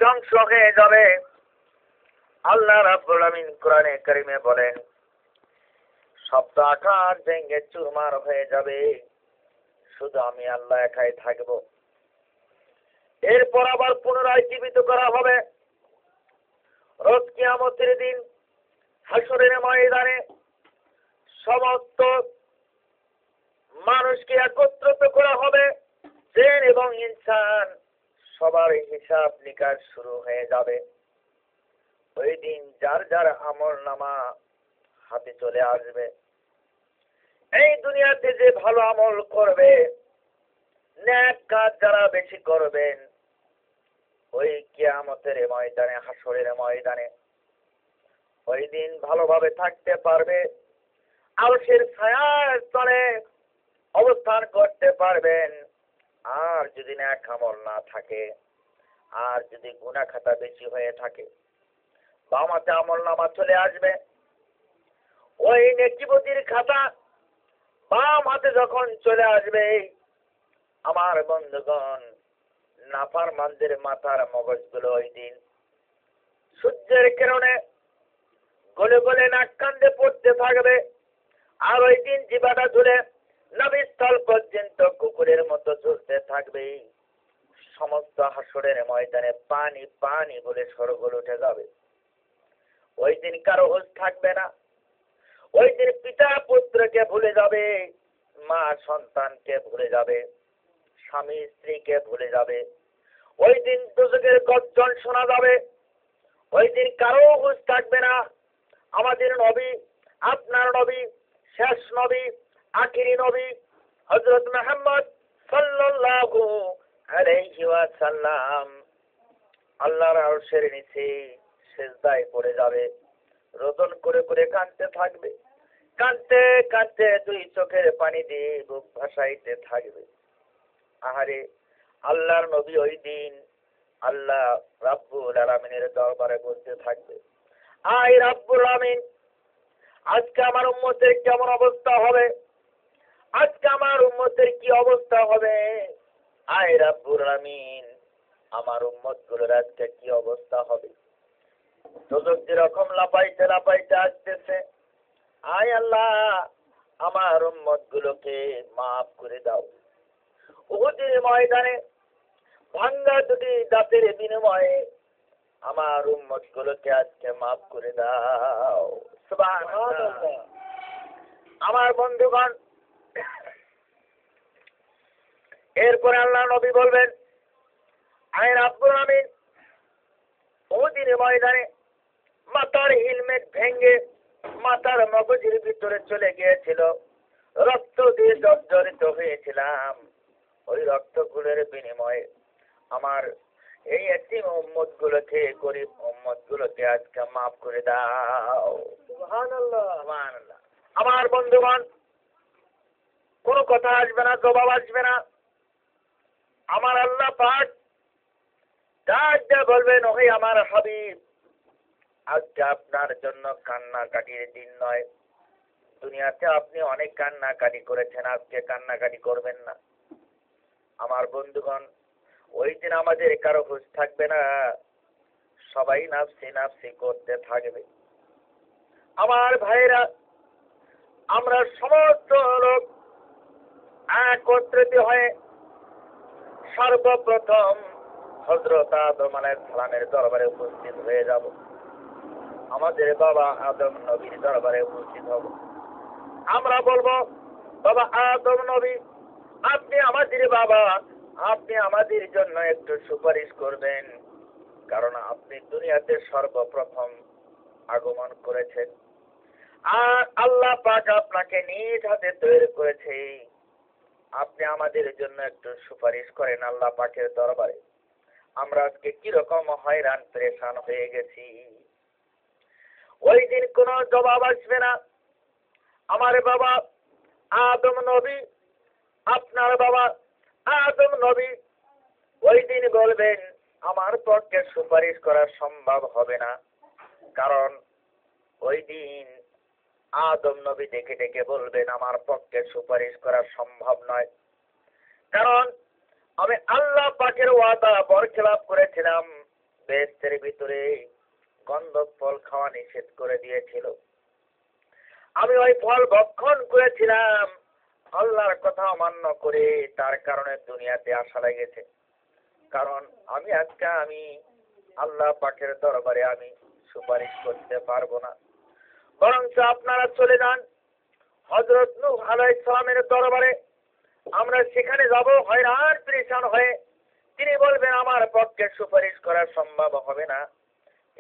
ধ্বংস হয়ে যাবে। আল্লাহ রাব্বুল আলামিন কোরআনে কারিমে বলেন, সপ্ত আকাশ ভেঙে চুরমার হয়ে যাবে, শুধু আমি আল্লাহ একাই থাকব। এরপর আবার পুনরায় জীবিত করা হবে। রোজ কিয়ামতের দিন হাসরের ময়দানে সমস্ত মানুষকে একত্রিত করা হবে। জিন এবং ইনসান সবার হিসাব নিকাশ শুরু হয়ে যাবে। ওই দিন যার যার আমলনামা হাতে চলে আসবে। এই দুনিয়াতে যে ভালো আমল করবে, নেক কাজ যারা বেশি করবেন, ওই কিয়ামতের ময়দানে, হাসরের ময়দানে ওই দিন ভালোভাবে থাকতে পারবে, আরশের ছায়ার তলে অবস্থান করতে পারবেন। আর যদি নেক আমল না থাকে, আর যদি গুনাহ খাতা বেশি হয়ে থাকে, বাম হাতে আমলনামা চলে আসবে। ওই নেকিবতির খাতা বাম হাতে যখন চলে আসবে, আমার বন্ধুগণ, নাফরমানদের মাথার মগজগুলো ওই দিন সূর্যের কিরণে গলে গলে নাক কান্দে পড়তে থাকবে। আর ওই দিন জিবাটা ঝুলে নাভিস্থল পর্যন্ত কুকুরের মতো ঝুলতে থাকবে। সমস্ত হাসরের ময়দানে পানি পানি বলে সরগোল উঠে যাবে। ওই দিন কারো হুঁশ থাকবে না। ওই দিন পিতা পুত্রকে ভুলে যাবে, মা সন্তানকে ভুলে যাবে, স্বামী স্ত্রীকে ভুলে যাবে। ওই দিন দোজখের গর্জন শোনা যাবে। ওই দিন কারো হুঁশ থাকবে না। আমাদের নবী, আপনার নবী, শেষ নবী, আখিরি নবী হযরত মুহাম্মদ সাল্লাল্লাহু আলাইহি ওয়াসাল্লাম আল্লাহর আরশের নিচে সেজদায় পড়ে যাবে, রোদন করে করে কাঁদতে থাকবে, কাঁদতে কাঁদতে দুই চোখের পানি দিয়ে বুক ভাসাইতে থাকবে। আহারে, আল্লাহর নবী ওই দিন আল্লাহ রাব্বুল আলামিনের দরবারে বলতে থাকবে, আয় রাব্বুল আলামিন, আজকে আমার উম্মতের কেমন অবস্থা হবে, আজকে আমার উম্মতের কি অবস্থা হবে, আয় রাব্বুল আলামিন, আমার উম্মত গুলোর আজকে কি অবস্থা হবে। দোজখ যেরকম লাপাইতে লাপাইতে আসতেছে, আয় আল্লাহ, আমার উম্মত গুলোকে মাফ করে দাও। উহুদের ময়দানে ভাঙ্গা দুটি দাঁতের বিনিময়ে আমার উম্মত গুলোকে আজকে মাফ করে দাও। সুবহানাল্লাহ। আমার বন্ধুগণ, এরপরে আল্লাহ নবী বলবেন, আয় রাব্বুল আমিন, উহুদের ময়দানে মাথার হেলমেট ভেঙে মাথার মগজের ভিতরে চলে গিয়েছিল, রক্ত দিয়ে জর্জরিত হয়েছিলাম, ওই রক্তগুলোর বিনিময়ে আমার এই এতিম উম্মত গুলোকে, গরিব উম্মত গুলোকে আজকে মাফ করে দাও। সুবহানাল্লাহ, সুবহানাল্লাহ। আমার বন্ধুগণ, কোনো কথা আসবে না, জবাব আসবে না। আমার আল্লাহ পাক ডাক দিয়ে বলবেন, ওহে আমার হাবিব, আজকে আপনার জন্য কান্নাকাটির দিন নয়। দুনিয়াতে আপনি অনেক কান্নাকাটি করেছেন, আজকে কান্নাকাটি করবেন না। আমার বন্ধুগণ, ওই দিন আমাদের কারো হুঁশ থাকবে না, সবাই নাফসি নাফসি করতে থাকবে। আমার ভাইরা, আমরা সমস্ত লোক একত্রিত হয়ে সর্বপ্রথম হযরত আদম আলাইহিস সালামের দরবারে উপস্থিত হয়ে যাব। আমাদের বাবা আদম নবীর দরবারে উপস্থিত হব। আমরা বলবো, বাবা আদম নবী, আপনি আমাদের বাবা, আপনি আমাদের জন্য একটু সুপারিশ করবেন, কারণ আপনি দুনিয়াতে সর্বপ্রথম আগমন করেছেন, আর আল্লাহ পাক আপনাকে নিজ হাতে তৈরি করেছে। আপনি আমাদের জন্য একটু সুপারিশ করেন আল্লাহ পাকের দরবারে। আমরা আজকে কিরকম হয়রান পেরেশান হয়ে গেছি। ওই দিন কোনো জবাব আসবে না। আমার বাবা আদম নবী, আপনার বাবা আদম নবী ওই দিন বলবেন, আমার পক্ষে সুপারিশ করা সম্ভব হবে না, কারণ ওই দিন আদম নবী ডেকে ডেকে বলবেন, আমার পক্ষে সুপারিশ করা সম্ভব নয়, কারণ আমি আল্লাহ পাকের ওয়াদা বরখেলাপ করেছিলাম। বেহেশতের ভিতরে গন্ধক ফল খাওয়া নিষেধ করে দিয়েছিল, আমি ওই ফল ভক্ষণ করেছিলাম, আল্লাহর কথা অমান্য করে, তার কারণে দুনিয়াতে আসা লেগেছে। কারণ আমি আজকে আল্লাহ পাকের দরবারে আমি সুপারিশ করতে পারবো না, বরঞ্চ আপনারা চলে যান হযরত নূহ আলাইহিস সালামের দরবারে। আমরা সেখানে যাব হয়রান পেরেশান হয়ে। তিনি বলবেন, আমার পক্ষে সুপারিশ করা সম্ভব হবে না।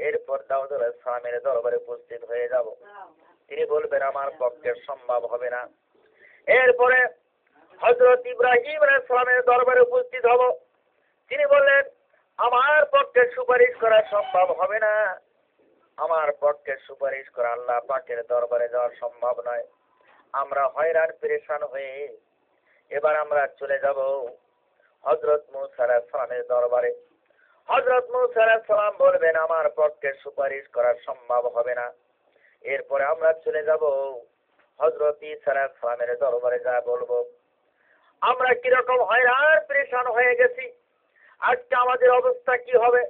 এরপর দাউদ আলাইহিস সালামের দরবারে উপস্থিত হয়ে যাব। তিনি বলবেন, আমার পক্ষে সম্ভব হবে না। এরপরে হযরত ইব্রাহিম আলাইহিস সালামের দরবারে উপস্থিত হব। তিনি বললেন, আমার পক্ষে সুপারিশ করা সম্ভব হবে না, আমার পক্ষে সুপারিশ করা আল্লাহ পাকের দরবারে যাওয়া সম্ভব নয়। আমরা হয়রান পেরেশান হয়ে এবার আমরা চলে যাব হযরত মূসা আলাইহিস সালামের দরবারে। হযরত মূসা আলাইহিস সালাম বলবেন, আমার পক্ষে সুপারিশ করা সম্ভব হবে না। এরপরে আমরা চলে যাব হযরত ঈসা আলাইহিস সালামের দরবারে, যা বলবো, আমরা কিরকম হয়রান পেরেশান হয়ে গেছি, আজকে আমাদের অবস্থা কি হবে,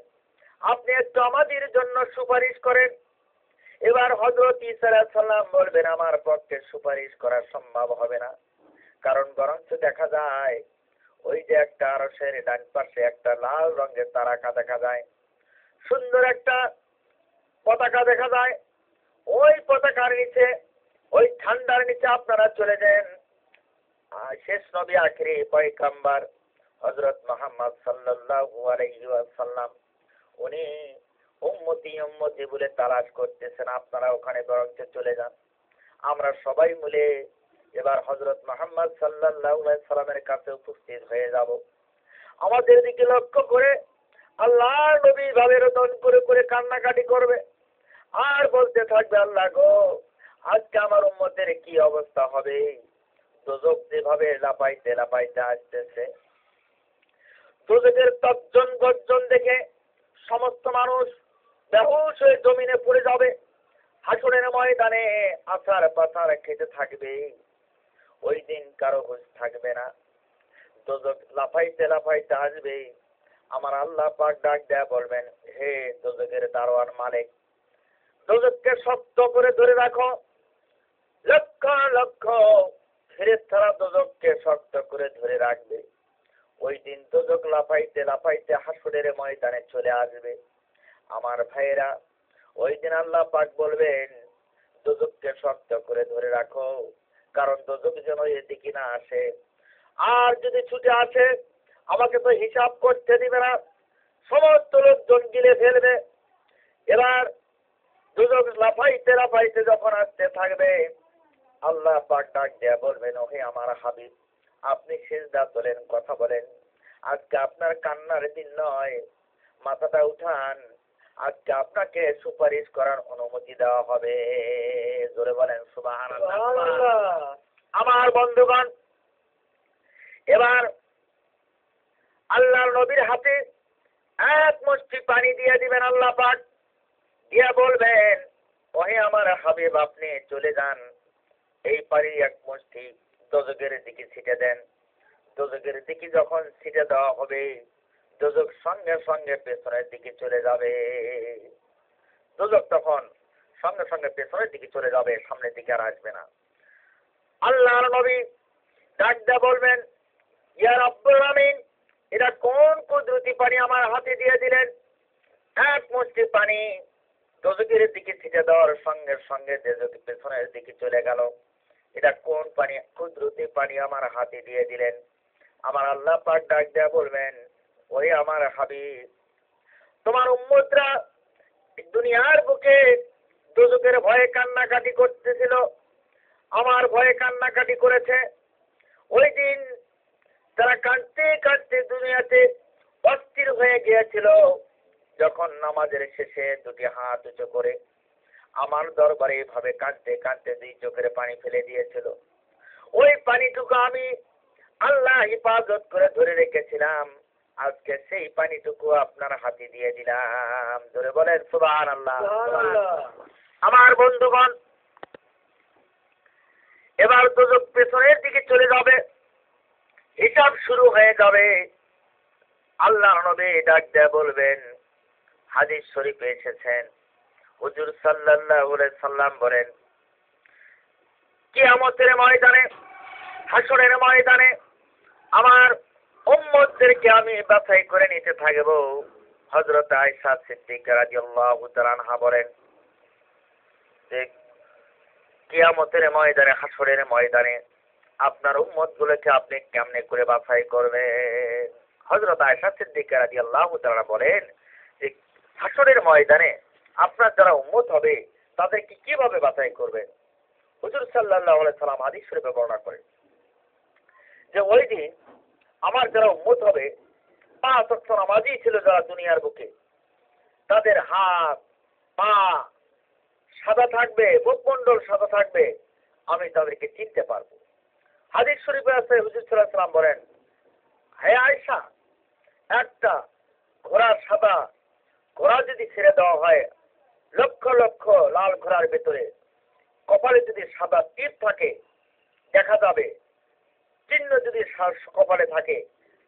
আপনি একটু আমাদের জন্য সুপারিশ করেন। এবার হযরত ঈসা আলাইহিস সালাম বলবেন, আমার পক্ষে সুপারিশ করা সম্ভব হবে না, কারণ বরঞ্চ দেখা যায় ওই যে একটা আরশের ডান পাশে একটা লাল রঙের তারকা দেখা যায়, সুন্দর একটা পতাকা দেখা যায়। ওই পতাকার নিচে, ওই ঠান্ডার নিচে আপনারা চলে যান। শেষ নবী আখিরি পয়গম্বর হযরত মুহাম্মদ সাল্লাল্লাহু আলাইহি ওয়াসাল্লাম, উনি উম্মতি উম্মতি বলে তালাশ করতেছেন, আপনারা ওখানে বরঞ্চ চলে যান। আমরা সবাই মিলে এবার হযরত মুহাম্মদ সাল্লাল্লাহু আলাইহি সাল্লামের কাছে উপস্থিত হয়ে যাব। আমাদের দিকে লক্ষ্য করে আল্লাহর নবী ভাবে রোদন করে করে কান্নাকাটি করবে আর বলতে থাকবে, আল্লাহ গো, আজকে আমার উম্মতের কি অবস্থা হবে। দোজখ যেভাবে লাপাইতে লাপাইতে আসতেছে, দোজখের তর্জন গর্জন দেখে সমস্ত মানুষ বেহুশ হয়ে জমিনে পড়ে যাবে। হাসরের ময়দানে আছাড় পাছাড় খেতে থাকবে। ওই দিন কারো হুঁশ থাকবে না। দোজখ লাফাইতে লাফাইতে আসবে। আমার আল্লাহ পাক ডাক দেয়া বলবেন, হে দোজখের দারোয়ান মালিক, দোজখকে শক্ত করে ধরে রাখো। লক্ষ লক্ষ ফেরেশতারা দোজখকে শক্ত করে ধরে রাখবে। ওই দিন দোজখ লাফাইতে লাফাইতে হাসরের ময়দানে চলে আসবে। আমার ভাইয়েরা, ওই দিন আল্লাহ পাক বলবেন, দোজখকে শক্ত করে ধরে রাখো, কারণ দোজখ যেন এদিকে না আসে। আর যদি ছুটে আসে, আমাকে তো হিসাব করতে দিবে না, সমস্ত লোকজন গিলে ফেলবে। এবার দোজখ লাফাইতে লাফাইতে যখন আসতে থাকবে, আল্লাহ পাক ডাক দেয়া বলবেন, ওহে আমার হাবিব, আপনি সিজদা তোলেন, কথা বলেন। আজকে আপনার কান্নার দিন নয়, মাথাটা উঠান, আজকে আপনাকে সুপারিশ করার অনুমতি দেওয়া হবে। জোরে বলেন সুবহানাল্লাহ। আমার বন্ধুগণ, এবার আল্লাহর নবীর হাতে এক মুষ্টি পানি দিয়ে দিবেন আল্লাহ পাক, দিয়া বলবেন, ওহে আমার হাবিব, আপনি চলে যান, এই পানি এক মুষ্টি দোজখের দিকে ছিটে দেন। দোজখের দিকে যখন ছিটে দেওয়া হবে, দোজখ সঙ্গে সঙ্গে পেছনের দিকে চলে যাবে। দোজখ তখন সঙ্গে সঙ্গে পেছনের দিকে চলে যাবে, সামনের দিকে আর আসবে না। আল্লাহর নবী ডাক দেয়া বলবেন, ইয়া রাব্বুল আমিন, এটা কোন কুদরতি পানি আমার হাতে দিয়ে দিলেন। এক মুষ্টি পানি দোজখের দিকে ছিটে দেওয়ার সঙ্গে সঙ্গে দোজখ পেছনের দিকে চলে গেল। এটা কোন পানি, কুদরতি পানি আমার হাতে দিয়ে দিলেন। আমার আল্লাহ পাক ডাক দেয়া বলবেন, ওই আমার হাবিব, তোমার উম্মতরা দুনিয়ার বুকে দোজখের ভয়ে কান্নাকাটি করতেছিল, আমার ভয়ে কান্নাকাটি করেছে। ওই দিন তারা কাঁদতে কাঁদতে দুনিয়াতে অস্থির হয়ে গিয়েছিল। যখন নামাজের শেষে দুটি হাত উঁচু করে আমার দরবারে এভাবে কাঁদতে কাঁদতে দুই চোখের পানি ফেলে দিয়েছিল, ওই পানিটুকু আমি আল্লাহ হিফাজত করে ধরে রেখেছিলাম। আজকে সেই পানিটুকু আপনার হাতে দিয়ে দিলাম। ধরে বলেন সুবহানাল্লাহ। আমার বন্ধুগণ, এবার দোজখ পেছনের দিকে চলে যাবে, হিসাব শুরু হয়ে যাবে। আল্লাহ নবী ডাক দেয়া বলবেন, হাদিস শরীফে এসেছেন, হুজুর সাল্লাল্লাহু আলাইহি সাল্লাম বলেন, কিয়ামতের ময়দানে, হাসরের ময়দানে আমার উম্মতদেরকে আমি বাছাই করে নিতে থাকব। হযরত আয়েশা সিদ্দিকা রাদিয়াল্লাহু তাআলা আনহা বলেন যে কিয়ামতের ময়দানে, হাসরের ময়দানে আপনার উম্মতগুলোকে আপনি কেমনে করে বাছাই করবেন। হযরত আয়েশা সিদ্দিকা রাদিয়াল্লাহু তাআলা বলেন যে হাসরের ময়দানে আপনার যারা উম্মত হবে তাদেরকে কিভাবে বাছাই করবেন। হুজুর সাল্লাল্লাহু আলাইহি সাল্লাম হাদিস শরীফে বর্ণনা করেন যে ওই দিন আমার যারা উম্মত হবে, 5 ওয়াক্ত নামাজি ছিল যারা দুনিয়ার বুকে, তাদের হাত পা সাদা থাকবে, মুখমণ্ডল সাদা থাকবে, আমি তাদেরকে চিনতে পারবো। হাদিস শরীফে আছে, হুজুর সাল্লাল্লাহু আলাইহি সাল্লাম বলেন, হে আয়েশা, একটা সাদা ঘোড়া যদি ছেড়ে দেওয়া হয়, লক্ষ লক্ষ লাল ঘোড়ার ভেতরে কপালে যদি সাদা টিপ থাকে দেখা যাবে, চিহ্ন যদি কপালে থাকে,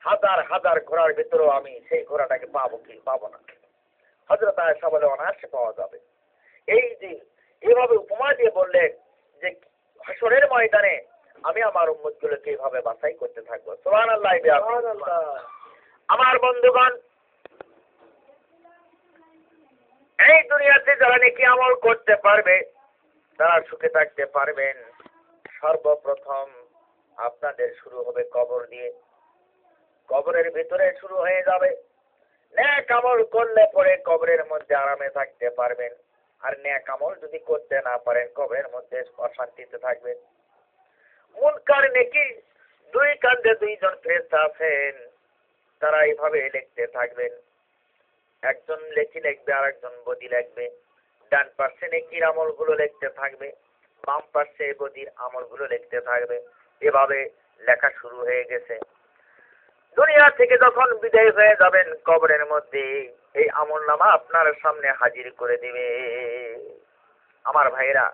হাজার হাজার ঘোড়ার ভেতরেও আমি সেই ঘোড়াটাকে পাবো কি পাবো না। হযরত আয়েশা বলে, অনায়াসে পাওয়া যাবে। এই যে এভাবে উপমা দিয়ে বললেন যে হাসরের ময়দানে আমি আমার উম্মতগুলোকে এইভাবে বাছাই করতে থাকবো। সুবহানাল্লাহ। আমার বন্ধুগণ, এই দুনিয়াতে যারা নেকি আমল করতে পারবে তারা সুখে থাকতে পারবেন। সর্বপ্রথম আপনাদের শুরু হবে কবর দিয়ে। কবরের ভিতরে শুরু হয়ে যাবে। নেক আমল করলে পরে কবরের মধ্যে আরামে থাকতে পারবেন, আর নেক আমল যদি করতে না পারেন কবরের মধ্যে অশান্তিতে থাকবেন। মুনকার নেকি দুই কাঁধে দুইজন ফেরেশতা আছেন, তারা এইভাবে লিখতে থাকবেন, একজন লেখি লিখবে আর একজন বদি লিখবে। ডান পাশে নেকির আমলগুলো লিখতে থাকবে, বাম পাশে বদির আমলগুলো লিখতে থাকবে। এভাবে লেখা শুরু হয়ে গেছে। দুনিয়া থেকে যখন বিদায় হয়ে যাবেন কবরের মধ্যে এই আমলনামা আপনার সামনে হাজির করে দিবে। আমার ভাইরা,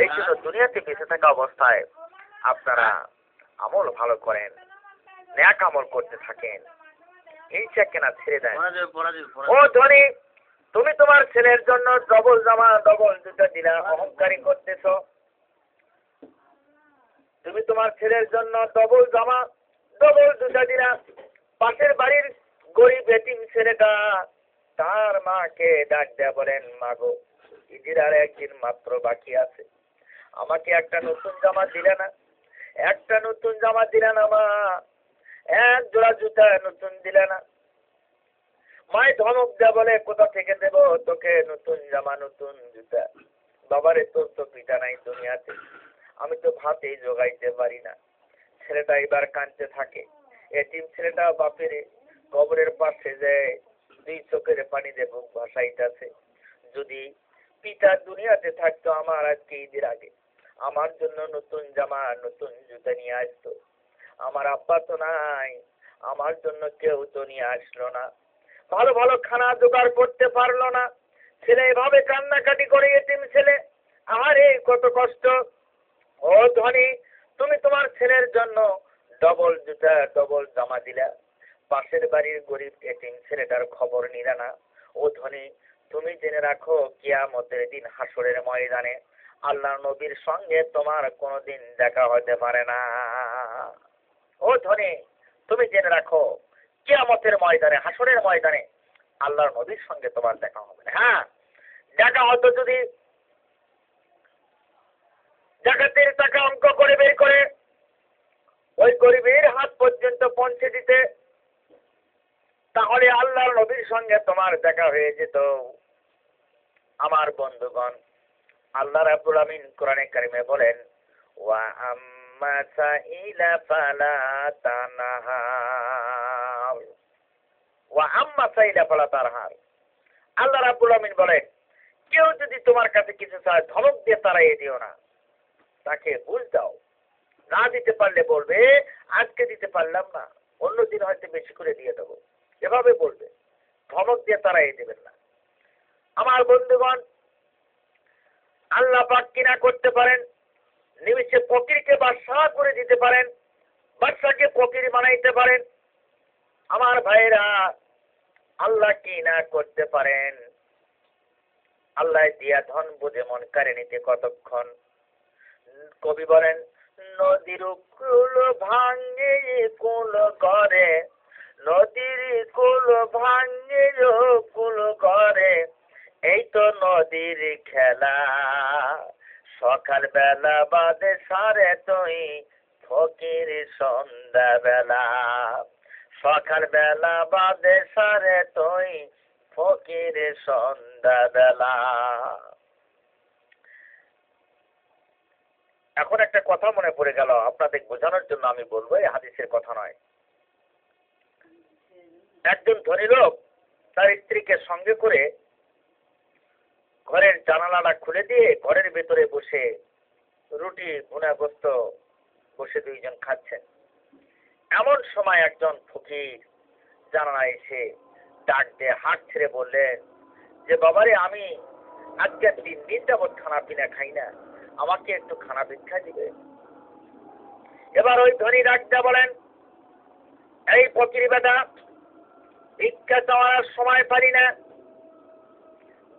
এই জন্য দুনিয়াতে বেঁচে থাকা অবস্থায় আপনারা আমল ভালো করেন, নেক আমল করতে থাকেন, হিংসা কেনা ছেড়ে দেন। ও ধনী, তুমি তোমার ছেলের জন্য ডবল জামা ডবল জুতা দিলা, অহংকারী করতেছ। তুমি তোমার ছেলের জন্য ডবল জামা ডবল জুতা দিলা। পাশের বাড়ির গরিব এতিম ছেলেটা তার মাকে ডাক দেয়া বলেন, মা গো, ঈদের আর একদিন মাত্র বাকি আছে, আমাকে একটা নতুন জামা দিলে না, একটা নতুন জামা দিলে না মা, এক জোড়া জুতা নতুন দিলে না। মায় ধমক দেয়া বলে, কোথা থেকে দেব তোকে নতুন জামা নতুন জুতা? বাবারে, তোর তো পিতা নাই দুনিয়াতে, আমি তো ভাতেই জোগাইতে পারি না। ছেলেটা এবার কাঁদতে থাকে। এতিম ছেলেটা বাপের কবরের পাশে যায়, দুই চোখের পানি দিয়ে বুক ভাসাইতেছে। যদি পিতা দুনিয়াতে থাকতো আমার আজকে ঈদের আগে আমার জন্য নতুন জামা নতুন জুতা নিয়ে আসতো। আমার আব্বা তো নাই, আমার জন্য কেউ তো নিয়ে আসলো না, ভালো ভালো খানা জোগাড় করতে পারলো না। ছেলে এভাবে কান্নাকাটি করে, এতিম ছেলে, আরে কত কষ্ট। ও ধনী, তুমি তোমার ছেলের জন্য ডবল জুতা ডবল জামা দিলা, পাশের বাড়ির গরিব এতিম ছেলেটার খবর নিলা না। ও ধনী, তুমি জেনে রাখো কিয়ামতের দিন হাসরের ময়দানে আল্লাহ নবীর সঙ্গে তোমার কোনোদিন দেখা হতে পারে না। ও ধনী, তুমি জেনে রাখো কিয়ামতের ময়দানে হাসরের ময়দানে আল্লাহর নবীর সঙ্গে তোমার দেখা হবে না। হ্যাঁ, দেখা হতো যদি জাকাতের টাকা অঙ্ক করে বের করে ওই গরিবের হাত পর্যন্ত পৌঁছে দিতে, তাহলে আল্লাহর নবীর সঙ্গে তোমার দেখা হয়ে যেত। আমার বন্ধুগণ, আল্লাহ রাব্বুল আমিন কোরআনে কারিমে বলেন, ওয়া আম্মা সাইলা ফালা তানহার, ওয়া আম্মা সাইলা ফালা তানহার। আল্লাহ রাব্বুল আমিন বলেন, কেউ যদি তোমার কাছে কিছু চায় ধমক দিয়ে তাড়াইয়ে দিও না, তাকে বুঝ দাও। না দিতে পারলে বলবে, আজকে দিতে পারলাম না, অন্যদিন হয়তো বেশি করে দিয়ে দেবো, এভাবে বলবে। ধমক দিয়ে তাড়াইয়ে দেবেন না। আমার বন্ধুগণ, আল্লাহ পাক কিনা করতে পারেন, নিমিষে ফকিরকে বাদশাহ করে দিতে পারেন, বাদশাকে ফকির বানাইতে পারেন। আমার ভাইরা, আল্লাহ কি না করতে পারেন। আল্লাহ দিয়া ধন বুঝে মন কারে নিতে কতক্ষণ। কবি বলেন, নদীর কুল ভাঙে কুল করে, নদীর কুল ভাঙে কুল করে, এই তো নদীর খেলা। সকাল বেলা বাদে সারে তুই ফকির সন্ধ্যা বেলা, সকাল বেলা বাদে সারে তুই ফকির সন্ধ্যা বেলা। এখন একটা কথা মনে পড়ে গেল, আপনাদের বোঝানোর জন্য আমি বলবো, এই হাদিসের কথা নয়। একজন ধনী লোক তার স্ত্রীকে সঙ্গে করে ঘরের জানালাটা খুলে দিয়ে ঘরের ভেতরে বসে রুটি ভুনাগ্রস্ত বসে দুইজন খাচ্ছেন। এমন সময় একজন ফকির জানালা এসে ডাক দিয়ে হাত ছেড়ে বললেন যে, বাবারে, আমি আজকে 3 দিন যাবৎ খানা পিনা খাই না, আমাকে একটু খানা ভিক্ষা দিবে। এবার ওই ধনী ডাক দিয়ে বলেন, এই ফকির বেটা, ভিক্ষা চাওয়ার সময় পারি না,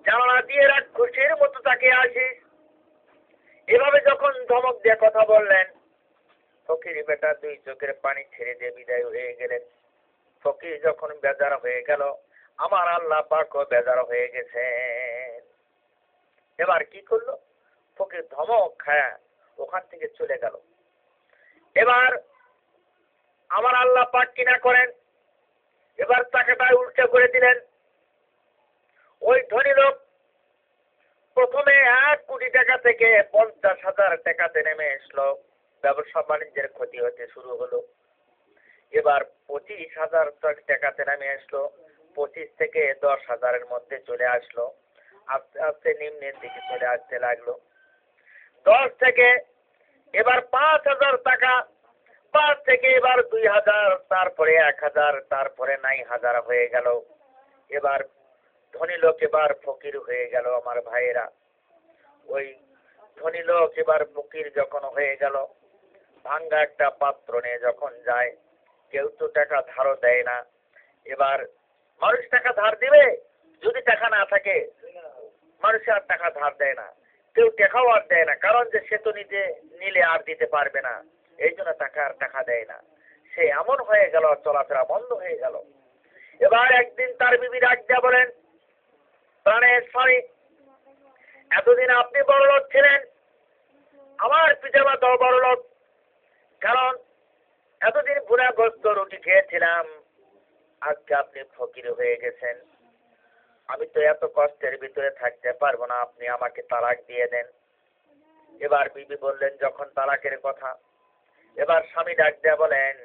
জানালা দিয়ে রাখ খুশির মতো তাকে আসিস। এভাবে যখন ধমক দিয়ে কথা বললেন, ফকির বেটা 2 চোখের পানি ছেড়ে দিয়ে বিদায় হয়ে গেলেন। ফকির যখন বেজার হয়ে গেল, আমার আল্লাহ পাকও বেজার হয়ে গেছেন। এবার কি করলো? ফকির ধমক খায় ওখান থেকে চলে গেল। এবার আমার আল্লাহ পাক কিনা করেন, এবার টাকাটা উল্টা করে দিলেন। ওই ধনী লোক প্রথমে 1 কোটি টাকা থেকে 50,000 টাকাতে নেমে আসলো, ব্যবসা বাণিজ্যের ক্ষতি হতে শুরু হলো। এবার 25,000 টাকাতে নেমে আসলো, 25 থেকে 10,000-এর মধ্যে চলে আসলো। আস্তে আস্তে নিম্নের দিকে চলে আসতে লাগলো। 10 থেকে এবার 5,000 টাকা, 5 থেকে এবার 2,000, তারপরে 1,000, তারপরে 9,000 হয়ে গেল। এবার ধনী লোক এবার ফকির হয়ে গেল আমার ভাইয়েরা। ওই ধনী লোক এবার ফকির যখন হয়ে গেল, ভাঙ্গা একটা পাত্র নিয়ে যখন যায়, কেউ তো টাকা ধারও দেয় না। এবার মানুষ টাকা ধার দিবে, যদি টাকা না থাকে মানুষ আর টাকা ধার দেয় না, কেউ টাকাও আর দেয় না, কারণ যে সে তো নিলে আর দিতে পারবে না, এই জন্য টাকা দেয় না। সে এমন হয়ে গেল, চলাফেরা বন্ধ হয়ে গেল। এবার একদিন তার বিবি ডাক দিয়া বলেন, প্রাণের স্বামী, এতদিন আপনি বড়লোক ছিলেন, আমার পিতামাতাও বড়লোক, কারণ এতদিন ভুনাগ্রস্ত রুটি খেয়েছিলাম, আজকে আপনি ফকির হয়ে গেছেন, আমি তো এত কষ্টের ভিতরে থাকতে পারবো না, আপনি আমাকে তালাক দিয়ে দেন। এবার বিবি বললেন যখন তালাকের কথা, এবার স্বামী ডাক দেয়া বলেন,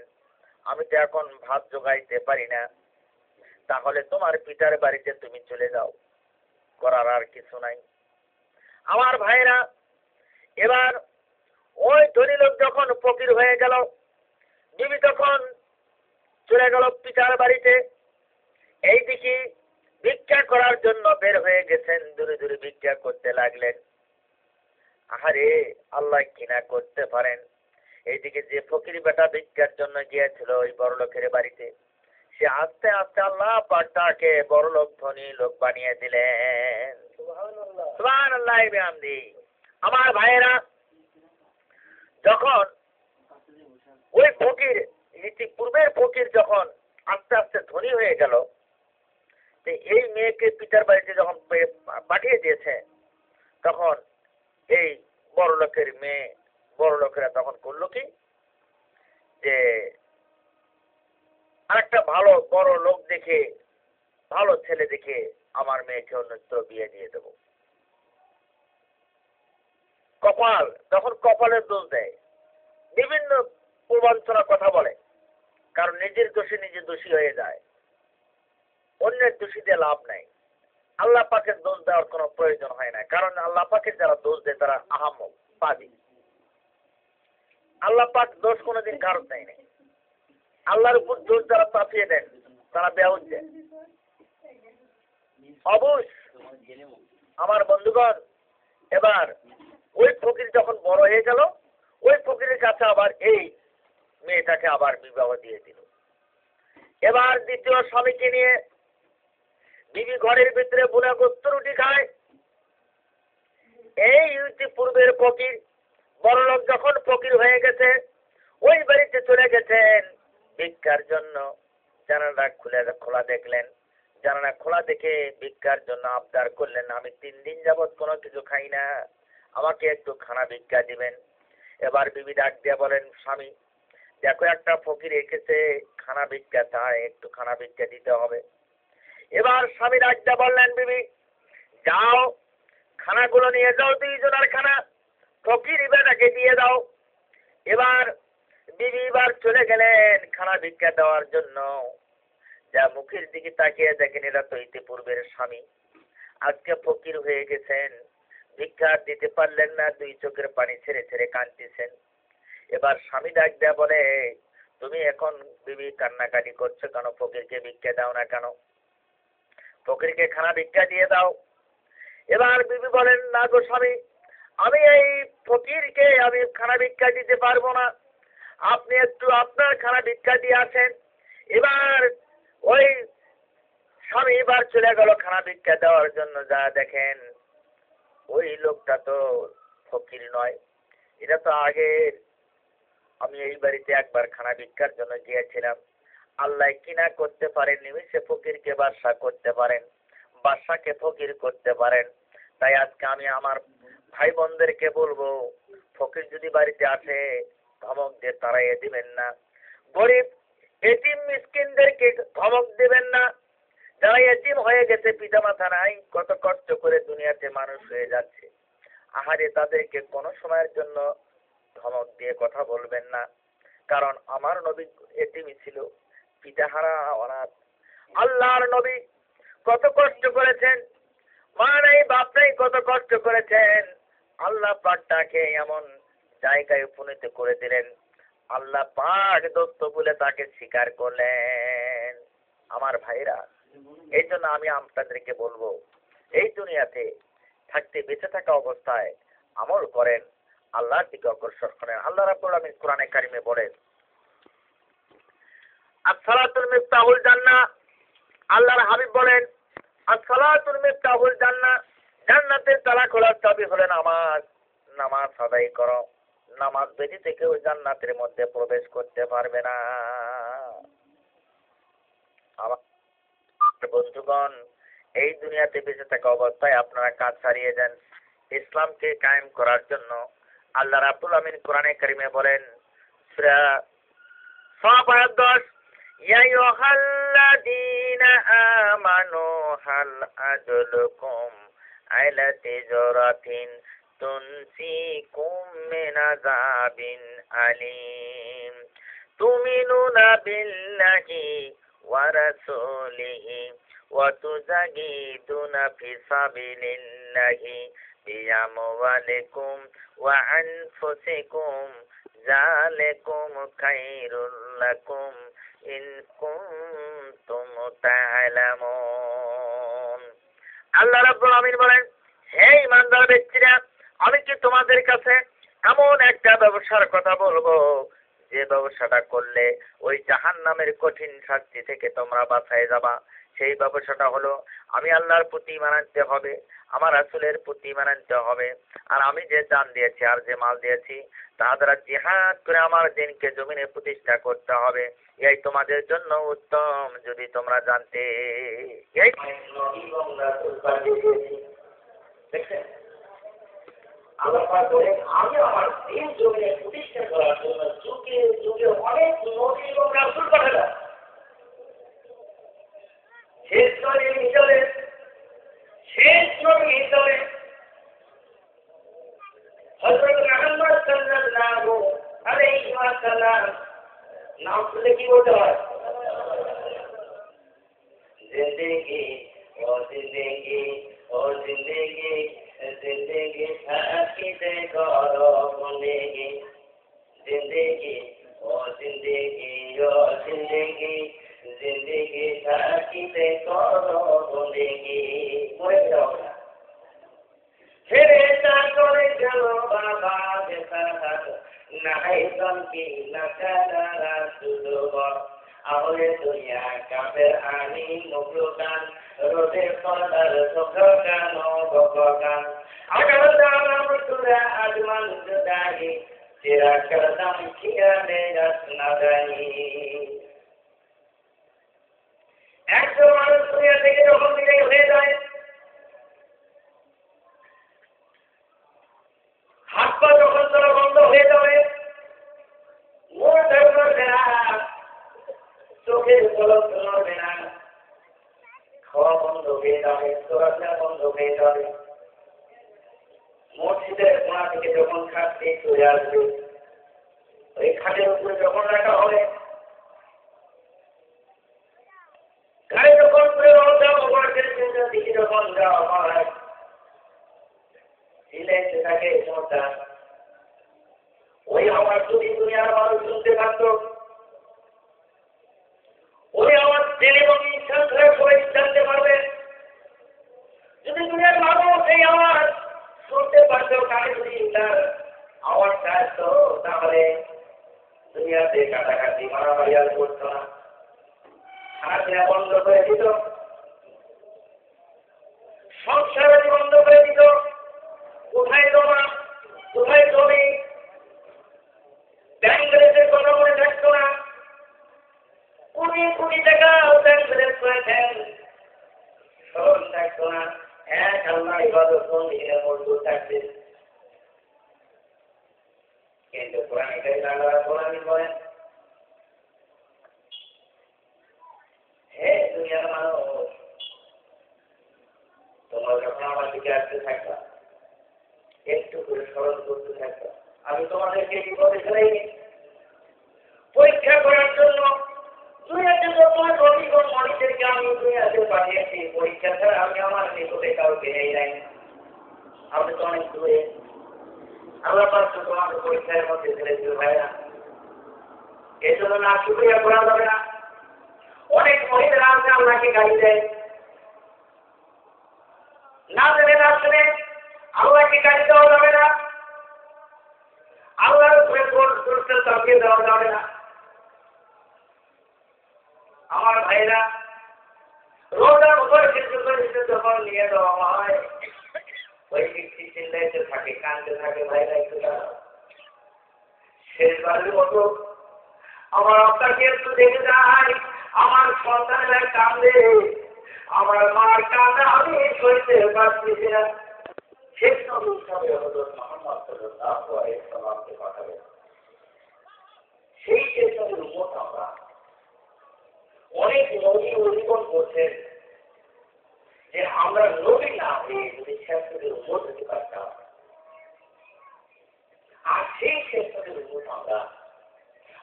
আমি তো এখন ভাত জোগাইতে পারি না, তাহলে তোমার পিতার বাড়িতে তুমি চলে যাও, করার আর কিছু নাই। আমার ভাইরা, এবার ওই ধনী লোক যখন ফকির হয়ে গেল, বিবি তখন চলে গেল পিতার বাড়িতে। এই দিকে ভিক্ষা করার জন্য বের হয়ে গেছেন, দূরে দূরে ভিক্ষা করতে লাগলেন। আহারে, আল্লাহ কিনা করতে পারেন, এইদিকে যে ফকির বেটা ভিক্ষার জন্য গিয়েছিল ওই বড় লোকের বাড়িতে, সে আস্তে আস্তে আল্লাহ পাক তাকে বড় লোক, ধনী লোক বানিয়ে দিলেন। সুবহানাল্লাহ বিহামদি। আমার ভাইয়েরা, যখন ওই ফকির, পূর্বের ফকির যখন আস্তে আস্তে ধনী হয়ে গেল, এই মেয়েকে পিতার বাড়িতে যখন পাঠিয়ে দিয়েছে, তখন এই বড় লোকের মেয়ে, বড় লোকেরা তখন করলো কি, যে আরেকটা ভালো বড় লোক দেখে, ভালো ছেলে দেখে আমার মেয়েকে অন্যত্র বিয়ে দিয়ে দেব। কপাল, তখন কপালের দোষ দেয়, বিভিন্ন প্রবঞ্চনা কথা বলে, কারণ নিজের দোষে নিজে দোষী হয়ে যায়, অন্যের দোষী দিয়ে লাভ নাই। আল্লাহ পাকের দোষ দেওয়ার কোনো প্রয়োজন হয় না, কারণ আল্লাহ পাকের যারা দোষ দেয় তারা আহাম্মক পাবি। আল্লাহ পাক দোষ কোনোদিন কারণ দেয় নাই। আল্লাহর উপর দোষ যারা চাপিয়ে দেন তারা বেহুশ দেন। অবশ আমার বন্ধুগণ, এবার ওই ফকির যখন বড় হয়ে গেল, ওই ফকিরের কাছে আবার এই মেয়েটাকে আবার বিবাহ দিয়ে দিল। এবার দ্বিতীয় স্বামীকে নিয়ে বিবি ঘরের ভিতরে বুনাগোস্ত রুটি খায়। এই পূর্বের ফকির বড় লোক যখন ফকির হয়ে গেছে, ওই বাড়িতে চলে গেছেন ভিক্ষার জন্য। জানালা খোলা দেখলেন, জানালা খোলা দেখে ভিক্ষার জন্য আবদার করলেন, আমি 3 দিন যাবৎ কোনো কিছু খাই না, আমাকে একটু খানা ভিক্ষা দিবেন। এবার বিবি ডাক দিয়ে বলেন, স্বামী দেখো, একটা ফকির এসেছে, খানা ভিক্ষা চায়, একটু খানা ভিক্ষা দিতে হবে। এবার স্বামী ডাক দিয়ে বললেন, বিবি যাও, খানাগুলো নিয়ে যাও, 2 জনের খানা ফকির বেটাকে দিয়ে দাও। এবার বিবি এবার চলে গেলেন খানা ভিক্ষা দেওয়ার জন্য। যা মুখের দিকে তাকিয়ে দেখেন, এরা তো ইতিপূর্বের স্বামী, আজকে ফকির হয়ে গেছেন, ভিক্ষা দিতে পারলেন না, 2 চোখের পানি ছেড়ে ছেড়ে কাঁদতেছেন। এবার স্বামী ডাক দেয়া বলে, তুমি এখন বিবি কান্নাকাটি করছো কেন, ফকিরকে ভিক্ষা দাও না কেন, ফকিরকে খানা ভিক্ষা দিয়ে দাও। এবার বিবি বলেন, না গো স্বামী, আমি এই ফকিরকে আমি খানা ভিক্ষা দিতে পারবো না, আপনি একটু আপনার খানা ভিক্ষা দিয়ে আসেন। এবার ওই স্বামী এবার চলে গেল খানা ভিক্ষা দেওয়ার জন্য। যা দেখেন ওই লোকটা তো ফকির নয়, এটা তো আগে আমি এই বাড়িতে একবার খানা ভিক্ষার জন্য গিয়েছিলাম, আল্লাহ কিনা করতে পারেন, নিমিষে ফকিরকে বাদশা করতে পারেন, বাদশাকে ফকির করতে পারেন। তাই আজকে আমি আমার ভাই বোনদেরকে বলবো, ফকির যদি বাড়িতে আসে ধমক দিয়ে তাড়াইয়ে দিবেন না, গরিব এতিম মিসকিনদেরকে ধমক দিবেন না, যারা এতিম হয়ে গেছে, পিতা মাতা নাই, কত কষ্ট করে দুনিয়াতে মানুষ হয়ে যাচ্ছে, আহারে তাদেরকে কোনো সময়ের জন্য ধমক দিয়ে কথা বলবেন না। কারণ আমার নবী এতিমই ছিল, পিতাহারা অনাথ, আল্লাহর নবী কত কষ্ট করেছেন, মা নাই বাপ নাই কত কষ্ট করেছেন। আল্লাহ পাক তাকে এমন জায়গায় উপনীত করে দিলেন, আল্লাহ পাক দোস্ত বলে তাকে স্বীকার করলেন। আমার ভাইরা, এই জন্য আমি আপনাদেরকে বলবো, এই দুনিয়াতে থাকতে বেঁচে থাকা অবস্থায় আমল করেন, আল্লাহর দিকে অগ্রসর করেন। আল্লাহ রাব্বুল আলামিন কোরআনে কারিমে বলেন, আসসালাতুল মিফতাহুল জান্নাহ, আল্লাহর হাবিব বলেন, আসসালাতুল মিফতাহুল জান্নাহ, জান্নাতের তালা খোলার চাবি হলো নামাজ। নামাজ আদায় করো, নামাজ ব্যতীত কেউ জান্নাতের মধ্যে প্রবেশ করতে পারবে না। আমার বন্ধুগণ, এই দুনিয়াতে বেঁচে থাকা অবস্থায় আপনারা কাজ ছাড়িয়ে যান ইসলামকে কায়েম করার জন্য। আল্লাহ রাব্বুল আমিন কোরআনে কারিমে বলেন, সূরা সফ আয়াত 10, ইয়া আইয়ুহাল্লাযীনা আমানু হাল আদুলুকুম আলা তিজারাতিন তুনসিকুম মিন আযাবিন আলীম তুমিনুনা বিল্লাহি ওয়া রাসূলিহি ওয়া তুজাহিদুনা ফি সাবিলিল্লাহি বিআমওয়ালিকুম ওয়া আনফুসিকুম যালিকুম খায়রুল লাকুম ইন কুনতুম তা'লামুন। আল্লাহ রাব্বুল আমিন বলেন, হে ঈমানদার ব্যক্তিরা, আমি কি তোমাদের কাছে এমন একটা ব্যবসার কথা বলবো যে ব্যবসাটা করলে ওই জাহান্নামের কঠিন শাস্তি থেকে তোমরা বাঁচায় যাবা। সেই ব্যবসাটা হলো, আমি আল্লাহর প্রতি ঈমান আনতে হবে, আমার রাসূলের প্রতি ঈমান আনতে হবে, আর আমি যে জান দিয়েছি আর যে মাল দিয়েছি তা দ্বারা জিহাদ করে আমার দ্বীনকে জমিনে প্রতিষ্ঠা করতে হবে। এই তোমাদের জন্য উত্তম যদি তোমরা জানতে। এই দেখছেন, আল্লাহ পাক বলেন, আমি আমার দ্বীন জমিনে প্রতিষ্ঠা করার জন্য যুগে যুগে অনেক নবী এবং রাসূল পাঠালাম। শেষ নবী হিসেবে হযরত মুহাম্মদ সাল্লাল্লাহু আলাইহি ওয়াসাল্লাম নাম শুনলে কি বলতে হয়? জিন্দেগি ও জিন্দেগি ও জিন্দেগি জিন্দেগি থাকিতে করো বন্দেগি, জিন্দেগি ও জিন্দেগি ও জিন্দেগি জিন্দেগি থাকিতে করো বন্দেগি। মরে যাও না ফেরে তা করে গেল বাবা বেসাহাত নাই কি না কারা সুলভ আহলে দুনিয়া কাফের আনি মুখলুকান রোদে ফলার সুখকান বককান আগাল দাম তুরা আজমান জুদাহি তেরা করদাম কিয়া মেরা সুনাদানি। একজন মানুষ দুনিয়া থেকে যখন বিদায় হয়ে যায়, হাত পা যখন তারা বন্ধ হয়ে যাবে, মুখ ধরবে না, চোখের পলক ধরবে না, খাওয়া বন্ধ হয়ে যাবে, চলাফেরা বন্ধ হয়ে যাবে, মসজিদের কোণা থেকে যখন খাটতে চলে আসবে, ওই খাটের উপরে যখন রাখা হবে, গাড়ি যখন দিকে যখন যাওয়া হয়, সিলেটে থাকে সমস্যা। ওই আমার যদি দুনিয়ার মানুষ শুনতে পারত, ওই আমার ছেলে এবং ইনসানরা সবাই জানতে পারবে। যদি দুনিয়ার মানুষ এই আওয়াজ শুনতে পারত, কানে যদি তার আওয়াজটা আসতো, তাহলে দুনিয়াতে কাটাকাটি মারামারি আর করতো না, হাঁটাচলা বন্ধ করে দিত, সংসার বন্ধ করে দিত। কোথায় জমা, কোথায় জমি, ব্যাংক ব্যালেন্সের কথা মনে থাকতো না, কোটি কোটি টাকা ব্যাংক ব্যালেন্স করেছেন, স্মরণ থাকতো না, এক আল্লাহ ইবাদত বন্দেগীতে মজবুত থাকবে। কিন্তু কোরআন কারীম আল্লাহ রাব্বুল আলামিন বলেন, হে দুনিয়ার মানুষ, তোমরা যখন আমার দিকে আসতে থাকবা, একটু করে স্মরণ করতে থাকবা, আমি তোমাদেরকে বিপদে ফেলাইনি, পরীক্ষা করার জন্য দুনিয়া যত নবী ও মনীষীদেরকে আমি দুনিয়াতে পাঠিয়েছি, পরীক্ষা ছাড়া আমি আমার নিকটে কাউকে নেই নাই। আপনি তো অনেক দূরে, আল্লাহ পাক তো তোমাকে পরীক্ষার মধ্যে ফেলেছিল ভাইরা। এই জন্য না শুক্রিয়া করা যাবে না। অনেক মহিলারা আছে আল্লাহকে গালি দেয়, না জেনে না শুনে আল্লাহকে গালি দেওয়া যাবে না, আল্লাহর উপরে দোষটা চাপিয়ে দেওয়া যাবে না। আমার ভাইরা, রোজার উপর কিছু করে যখন নিয়ে দেওয়া হয়, ওই ব্যক্তি চিল্লাইতে থাকে, কাঁদতে থাকে, ভাইরা একটু শেষবারের মতো আমার আপনাকে একটু দেখে যায়, আমার সন্তানেরা কাঁদে, আমার মার কাঁদা আমি সইতে পারছি না। শেষ নবী হযরত মুহাম্মদ সাল্লাল্লাহু আলাইহি ওয়াসাল্লামকে পাঠাবে। সেই শেষ নবীর উম্মত আমরা। অনেক নবী জীবন করছেন যে আমরা নবী না হয়ে যদি শেষ নবীর উম্মত হতে পারতাম। আর সেই শেষ নবীর উম্মত আমরা।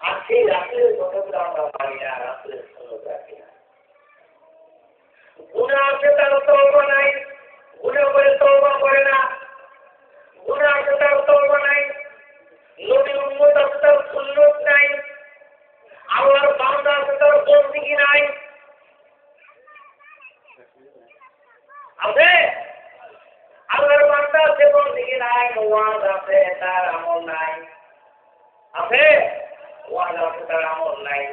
আর সেই রাসূলের কথাগুলো আমরা মানি না, রাসূলের সুন্নাত রাখি না। গুনাহ আছে তার তওবা নাই, গুনাহ করে তওবা করে না। গুনাহ আছে তার তওবা নাই, নবীর উম্মত আছে তার সুন্নাত নাই, আল্লাহর বান্দা আছে তার বন্দেগী নাই। আছে আল্লাহর বান্দা আছে, বন্দেগী নাই, ওয়াজ আছে তার আমল নাই। আছে ওয়াজ আছে তার আমল নাই।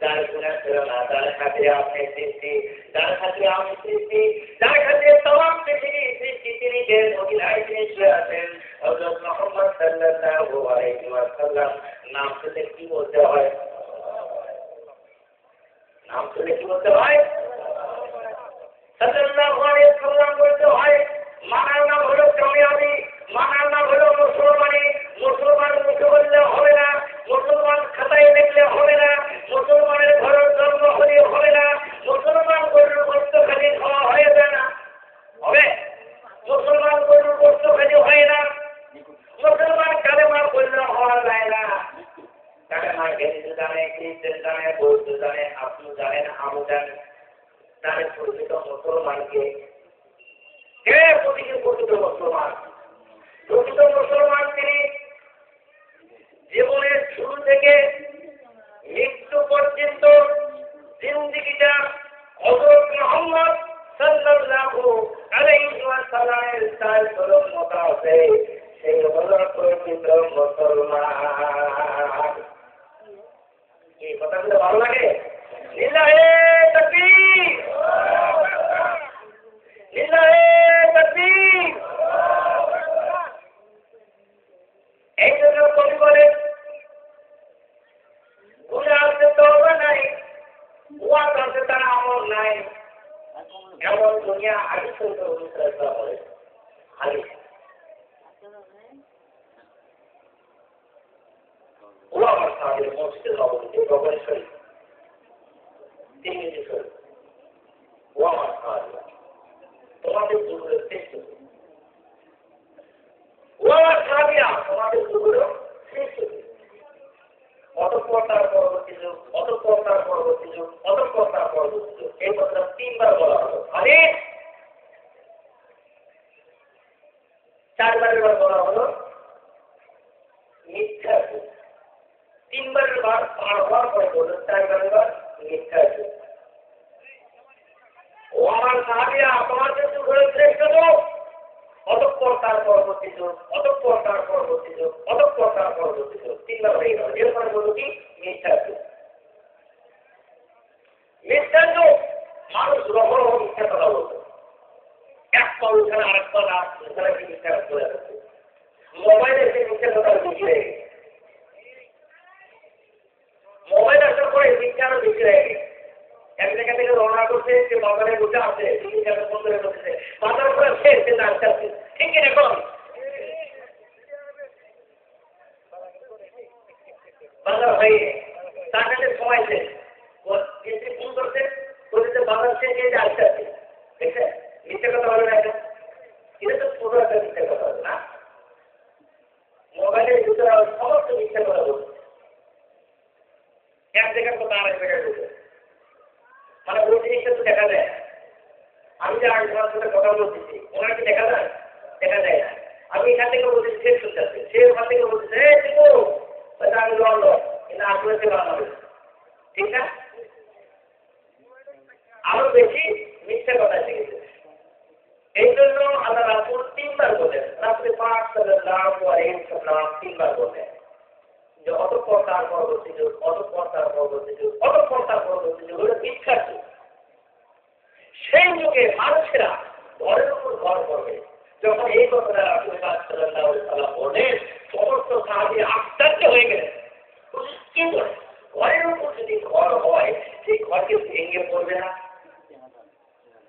যার গুনাহ ছিল না, যার খাতিরে আপনি সৃষ্টি, যার খাতিরে আমি সৃষ্টি, যার খাতিরে তমাম পৃথিবী সৃষ্টি, তিনি যে মহিলায় তিনি শুয়ে আছেন হযরত মুহাম্মদ সাল্লাল্লাহু আলাইহি ওয়াসাল্লাম। নাম শুনে কি বলতে হয়? নাম শুনে কি বলতে হয়? সাল্লাল্লাহু আলাইহি ওয়াসাল্লাম বলতে হয়। মানার নাম হলো কামিয়াবি, মানার নাম হলো মুসলমানি। মুসলমান মুখে বললে হবে না, মুসলমান খাতায় লিখলে হবে না, মুসলমানের ঘরের জন্ম হলে হবে না, মুসলমান গরুর গোশত খালি খাওয়া হয়ে যায় না, হবে? মুসলমান গরুর গোশত খালি হয় না, মুসলমান কালেমা বললে হওয়া যায় না। কালেমা হিন্দু জানে, খ্রিস্টান জানে, বৌদ্ধ জানে, আপনি জানেন, আমু জানেন, তাদের প্রকৃত মুসলমানকে কে প্রকৃত মুসলমান? প্রকৃত মুসলমান তিনি জীবনের শুরু থেকে মৃত্যু পর্যন্ত জিন্দেগিটা হযরত মুহাম্মদ সাল্লাল্লাহু আলাইহি ওয়াসাল্লামের সাথে কলম মতো আছে, সেই হলো প্রকৃত মুসলমান। এই কথাগুলো ভালো লাগে? লিল্লাহে তাকবীর, লিল্লাহে তাকবীর। এই জন্য কবি বলেন, গুনাহ আছে তওবা নাই, ওয়াজ আছে তার আমল নাই। এমন দুনিয়া হাদিস অনুসারে বলে, হাদিস ওলামা সাহেব মসজিদের অবস্থিত গগন শরীফ, তিরমিজি শরীফ, ওলামা সাহেব তোমাদের যুগের শ্রেষ্ঠ, ওলামা সাহেবরা তোমাদের যুগের শ্রেষ্ঠ। অতঃপর তার পরবর্তী যুগ, অতঃপর তার পরবর্তী যুগ, অতঃপর তার পরবর্তী যুগ, এই কথা 3 বার বলা হলো। মানে 4 বারের বার বলা হলো মিথ্যা যুগ, 3 বারের বার পার হওয়ার পরে বললো 4 বারের বার মিথ্যা যুগ। ও আমার সাহাবীরা তোমাদের যুগ হলো শ্রেষ্ঠ যুগ, অতঃপর তার পরবর্তী যুগ, অতঃপর তার পরবর্তী যুগ, অতঃপর তার পরবর্তী যুগ, 3 বার হয়ে গেল। এরপরে বলল কি? মিথ্যা যুগ। মিথ্যা যুগ মানুষ রহর মিথ্যা কথা বলতো, এক পা উঠানে আরেক পা না উঠানে মিথ্যা চলে যাচ্ছে। মোবাইলে সে মিথ্যা কথা বেশি হয়ে গেছে, মোবাইল আসার পরে মিথ্যা আরো বেশি হয়ে গেছে। এক জায়গা থেকে রওনা করছে, সে বাজারে বসে আছে, বন্ধুরে বসেছে, বাজার করে শেষ সে আসতে আসছে, ঠিক কিনা এখন বাজার হয়ে তার কাছে সময় শেষ, ফোন করছে, বলছে বাজার শেষ যে আসতে আসছে, দেখছে মিথ্যা কথা বলে না। এটা তো পুরো একটা মিথ্যা কথা হবে না? মোবাইলের ভিতরে সমস্ত মিথ্যা কথা বলছে, এক জায়গার কথা আরেক জায়গায় বলছে। যে ওনার সাথে কথা বলতেছি, ওনাকে দেখা যায়? দেখা যায় না। আমি এখান থেকে বলতেছি, সে শুনতে আছে, সে ওখান থেকে বলতেছে আমি লড়ল, কিন্তু আসলে সে বাংলাদেশ। ঠিক না? আরো বেশি মিথ্যা কথা শিখেছে। এই জন্য আল্লাহ রাসূল 3 বার বলেন, রাসূল পাক সাল্লাল্লাহু আলাইহি ওয়াসাল্লাম 3 বার বলেন যে অতঃপর তার পরবর্তী যুগ, অতঃপর তার পরবর্তী যুগ, অতঃপর তার পরবর্তী যুগ হলো মিথ্যার যুগ। সেই যুগে মানুষেরা ঘরের উপর ঘর করবে। যখন এই কথাটা রাসূল পাক সাল্লাল্লাহু আলাইহি ওয়াসাল্লাম বলেন, সমস্ত সাহাবী আশ্চর্য হয়ে গেলেন। কি করে ঘরের উপর যদি ঘর হয়, সেই ঘরকে ভেঙে পড়বে না?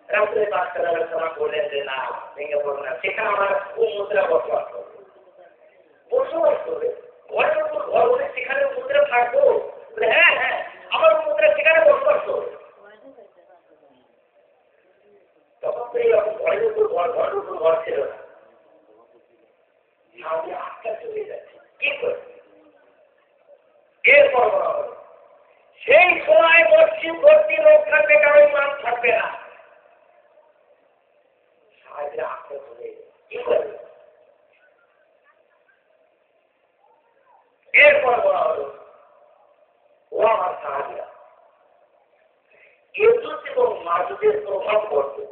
রাসূল পাক সাল্লাল্লাহু আলাইহি ওয়াসাল্লাম বলেন যে না, ভেঙে পড়বে না, সেখানে আমার উম্মতরা বসবাস করবে। বসবাস করবে ঘরের উপর ঘর হলে সেখানে উম্মতরা থাকবো? হ্যাঁ হ্যাঁ, আমার উম্মতরা সেখানে বসবাস করবে। তখন তো এইরকম ঘরের উপর ঘর, ঘরের উপর ঘর ছিল না। সামনে আটকা চলে যাচ্ছে, কি করে? এরপর বলা হলো সেই সময় মসজিদ ভর্তি লোক থাকবে, কারো ইমাম থাকবে না। সাহাবীরা আটকা চলে কি করবে? এরপর বলা হলো ও আমার সাহাবীরা, ইয়াজুজ এবং মাজুজের প্রভাব পড়বে।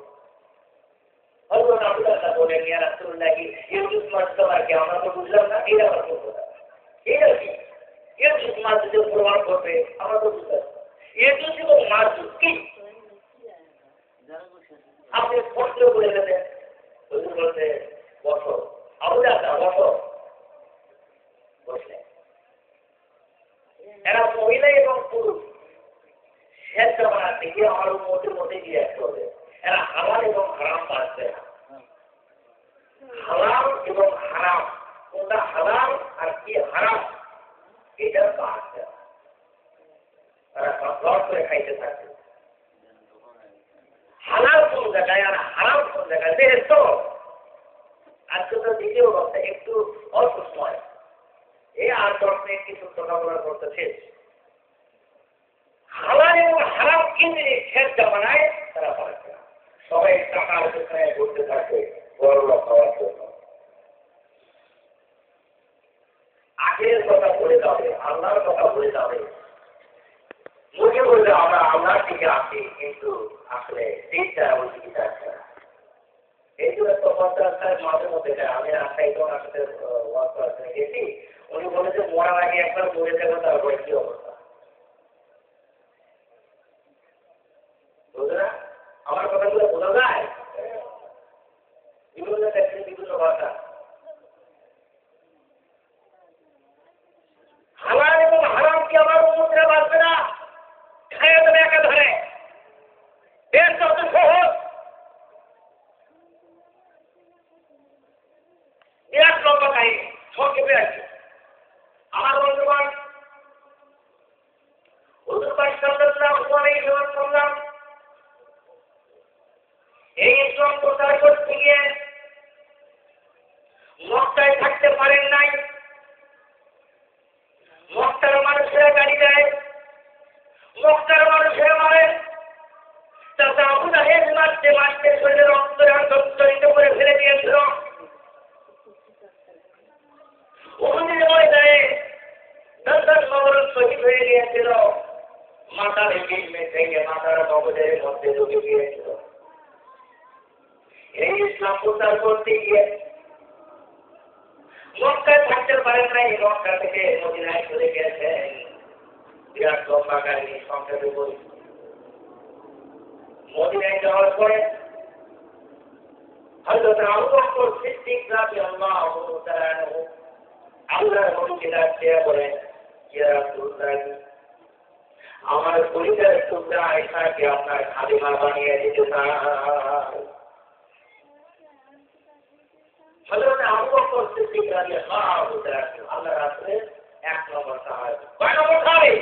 হযরত আব্দুল্লাহ বলেন, ইয়া রাসূলুল্লাহ, ইয়াজুজ মাজুজ কি আমরা তো বুঝলাম না, এরা আবার বলবো না। এটা কি ইয়াজুজ মাজুজের প্রভাব পড়বে? আমরা তো বুঝলাম না। ইয়াজুজ এবং মাজুজ কি? আপনি স্পষ্ট করে দেবেন। হুজুর বলতে বসো, আব্দুল্লাহ বসো। বসলেন। এরা মহিলা এবং পুরুষ শেষ জামানার দিকে আমার উম্মতের মধ্যে গিয়ে করবে। এরা হালাল এবং হারাম বাঁচবে না। হালাল এবং হারাম, কোনটা হালাল আর কি হারাম, এটা বাঁচবে না। তারা লট করে খাইতে থাকবে। হালাল কোন জায়গায় আর হারাম কোন জায়গায়, বেহেশত। আজকে তো দ্বিতীয় কথা, একটু অল্প সময়, এই 8-10 মিনিট কিছু কথা বলার করতে শেষ। হালাল এবং হারাম কি জিনিস শেষ জামানায় তারা পাচ্ছে না। সবাই টাকার পেছনে ঘুরতে থাকে বড় লোক হওয়ার জন্য। আগের কথা বলে যাবে, আল্লাহর কথা বলে যাবে, মুখে বললে আমরা আল্লাহর দিকে আসি, কিন্তু আসলে দিকটা ওই দিকে যাচ্ছে না। এই জন্য তো মাঝে মধ্যে আমি রাস্তায় তো ওনার সাথে ওয়ার্ক করার গেছি, উনি বলেছে মরার আগে একবার মরে যাবে, তারপরে কি অবস্থা। আমার কথাগুলো বোঝা যায়? বিভিন্ন দেখছেন বিভিন্ন ভাষা। হালাল এবং হারাম কি আমার উম্মতরা বাঁচবে না? খাইয়ে দেবে একাধারে। এর যত সহজ, বিরাট লম্বা কাহিনী, সংক্ষেপে আছে। আমার বন্ধুগণ, হুজুর পাক সাল্লাল্লাহু আলাইহি ওয়াসাল্লাম এই ইসলাম প্রচার করতে গিয়ে মক্কায় থাকতে পারেন নাই। মক্কার মানুষেরা গাড়ি দেয়, মক্কার মানুষেরা মারে, তাতে আবু জাহেল মারতে মারতে শরীরের অন্তরিত করে ফেলে দিয়েছিল। উহুদের ময়দানে দশজন নবরত শহীদ হয়ে গিয়েছিল। মাথার ভেঙে মাথার মগজের মধ্যে ঢুকে গিয়েছিল। এই ইসলাম প্রচার করতে গিয়ে মক্কায় থাকতে পারেন নাই, মক্কা থেকে মদিনায় চলে গেছেন। বিরাট লম্বা কাহিনী, সংক্ষেপে বলি। মদিনায় যাওয়ার পরে হযরত আবু বকর সিদ্দিক রাদিয়াল্লাহু তাআলা আনহু আল্লাহর নবীকে ডাকতে বলেন, ইয়া রাসূলুল্লাহ, আমার পরিবারের টুকরা আয়েশাকে আপনার খালিমা বানিয়ে দিতে চান। হযরত আবু বকর সিদ্দিক রাদিয়াল্লাহু তাআলা আল্লাহর রাসূলের 1 নম্বর সাহাবী। কয় নম্বর সাহাবী?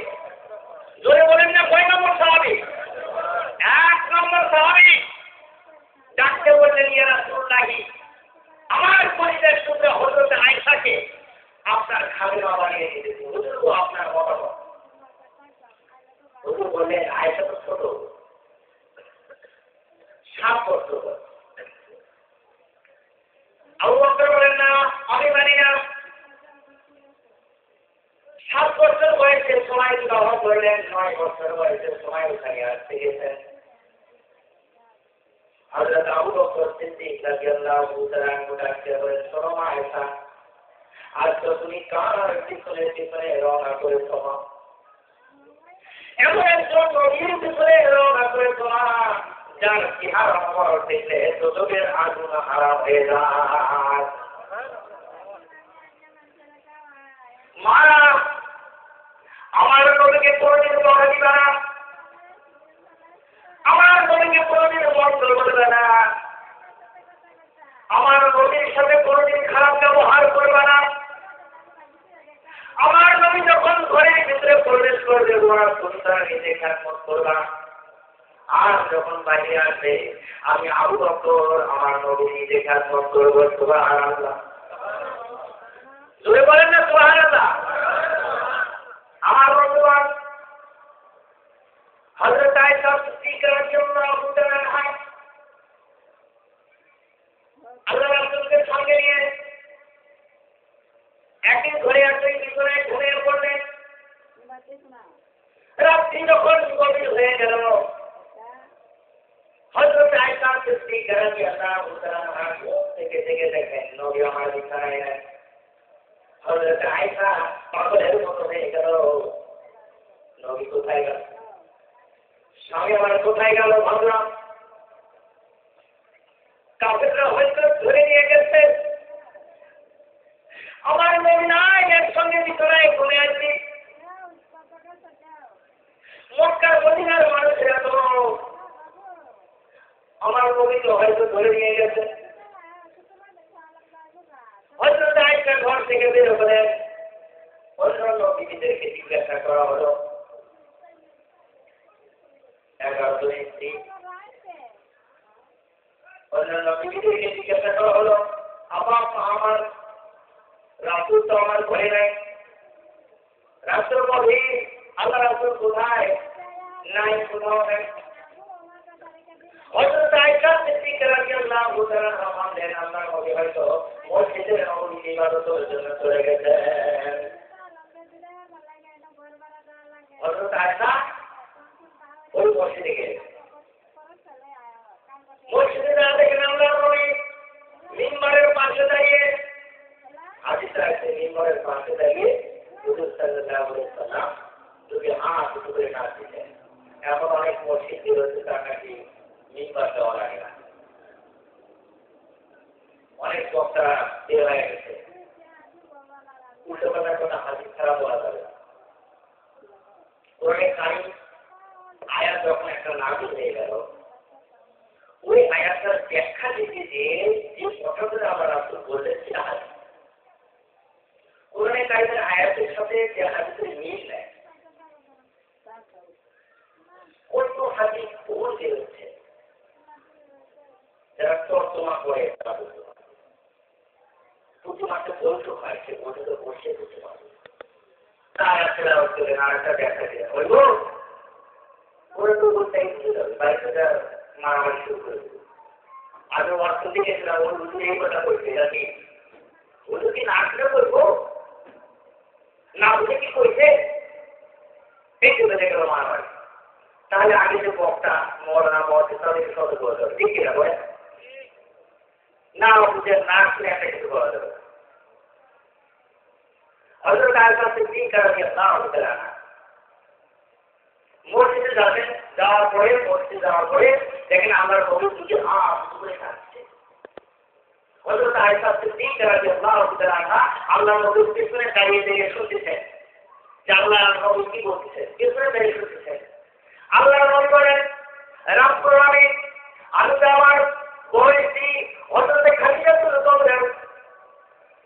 জোরে বলেন না, কয় নম্বর সাহাবী? 1 নম্বর সাহাবী। ডাকতে বললেন, ইয়া রাসূলুল্লাহ, আমার পরিবারের টুকরা হযরত আয়েশাকে আপনার খালিমা বানিয়ে দিতে চান। হুজুর, আপনার মতামত? হুজুর বললেন, আয়েশা তো ছোট, 7 বছর, বছর। আবু বকর বলেন না, আমি মানি না। 7 বছর বয়সের সময় বিবাহ করলেন, 9 বছর বয়সের সময় ওখানে আসতে গেছেন। হযরত আবু বকর সিদ্দিক রাদিয়াল্লাহু তাআলা আনহু ডাকতে বলেন, শোনো মা আয়েশা, আজ তো তুমি কার পিছনে পিছনে রওনা করেছ মা? এমন একজন নবীর পিছনে রওনা করেছ মা, যার চেহারা আমার দেখলে দোজখের আগুন হারাম হয়ে যায়। মা, আমার নবীকে কোনদিন বকা দিবা না, আমার নবীকে কোনদিন মন্দ করবে না, আমার নবীর সাথে কোনদিন খারাপ ব্যবহার করবে না। আমার নবী যখন ঘরের ভিতরে প্রবেশ করবে ওরা সুন্দর নিজে খেদমত করবা, আর যখন বাইরে আসবে আমি আবু বকর আমার নবী নিজে খেদমত করবো। সুবহানাল্লাহ, জোরে বলেন না সুবহানাল্লাহ। আমার বন্ধুগণ, হযরত আয়েশা সিদ্দিকা রাদিয়াল্লাহু তাআলা আনহা আল্লাহ রাসূলকে সঙ্গে নিয়ে একদিন ঘরে আসলেন, বিছানায় ঘুমিয়ে পড়লেন। রাত্রি যখন গভীর হয়ে গেল, হযরত আয়েশা সিদ্দিকা রাদিয়াল্লাহু তাআলা আনহা ঘুম থেকে জেগে দেখেন নবী আমার বিছানায় নেই। হযরত আয়েশা পাগলের মতো হয়ে গেল, নবী কোথায় গেল, স্বামী আমার কোথায় গেল ভাবলাম। কাফেররা হয়তো ধরে নিয়ে গেছে, আমার নবী নাই, একসঙ্গে বিছানায় ঘুরে আছি। মক্কার মদিনার মানুষেরা তো আমার নবীকে হয়তো ধরে নিয়ে গেছে। হযরত আয়েশা ঘর থেকে বের হলেন, অন্যান্য বিবিদেরকে জিজ্ঞাসা করা হলো, 11 জন স্ত্রী, অন্যান্য বিবিদেরকে জিজ্ঞাসা করা হলো, আমার রাসূল তো আমার ঘরে নাই, রাত্র গভীর, আল্লাহ রাসূল কোথায়? নাই, কোথাও নাই। হযরত আয়েশা সিদ্দিকা রাদিয়াল্লাহু তাআলা আনহা বলেন, আল্লাহর নবী হয়তো মসজিদে নববীতে ইবাদতের জন্য চলে গেছেন। হযরত আয়েশা ওই মসজিদে গেলেন। মসজিদে না দেখেন আল্লাহর নবী মিম্বারের পাশে দাঁড়িয়ে, হাদিসে আছে মিম্বারের পাশে দাঁড়িয়ে হুজুর সাল্লাল্লাহু আলাইহি ওয়াসাল্লাম দুটি হাত উপরে নাড়ছিলেন। এমন অনেক মসজিদ রয়েছে তার নাকি মিম্বার দেওয়া লাগে না। অনেক বক্তারা বের হয়ে গেছে, উল্টো পাল্টা কোনো হাদিস ছাড়া বলা যাবে না। কোরআনে কারীম আয়াত যখন একটা লাগু হয়ে গেল, ওই আয়াতটার ব্যাখ্যা দিতে যে কথাগুলো আমার রাসূল বললেন সেটা হাদিস। কোরআনে কারীমের আয়াতের সাথে যে হাদিসের মিল নেই, কত হাদিস ভুল বেরোচ্ছে, যারা তর্জমা করে তারা বলতে পারে। প্রতি মাসে বৈঠক হয়, সে বৈঠকে বসে বসে পারে, তার একটা করলেন আর একটা ব্যাখ্যা দিলেন, বলবো ওরা তো বলতেই যাবে, বাড়িতে মারামারি শুরু করে দেবে। আমি অর্থ দিয়েছিলাম, ওর এই কথা বলছে, এটা কি ওগুলো কি না আসলে বলবো না, বুঝে কি করছে, এই চলে গেল মারামারি। তাহলে আগে যে বক্তা মরনা মরছে তাদেরকে সতর্ক করতে হবে, ঠিক কিনা বলে না, বুঝে না শুনে একটা কিছু করা যাবে। হযরত আয়েশা সিদ্দিকা রাদিয়াল্লাহু তাআলা আনহা মসজিদে যাবেন, যাওয়ার পরে দেখেন আমার নবী দুটি হাত উপরে থাকছে। হযরত আয়েশা সিদ্দিকা রাদিয়াল্লাহু তাআলা আনহা আল্লাহর নবীর পিছনে দাঁড়িয়ে দাঁড়িয়ে শুনতেছেন যে আল্লাহর নবী কি বলতেছেন, পিছনে দাঁড়িয়ে শুনতেছেন। আল্লাহর নবী বলেন, রাব্বুল আলামিন, আমি তো আমার বয়সী হযরত খাদিজা রাদিয়াল্লাহু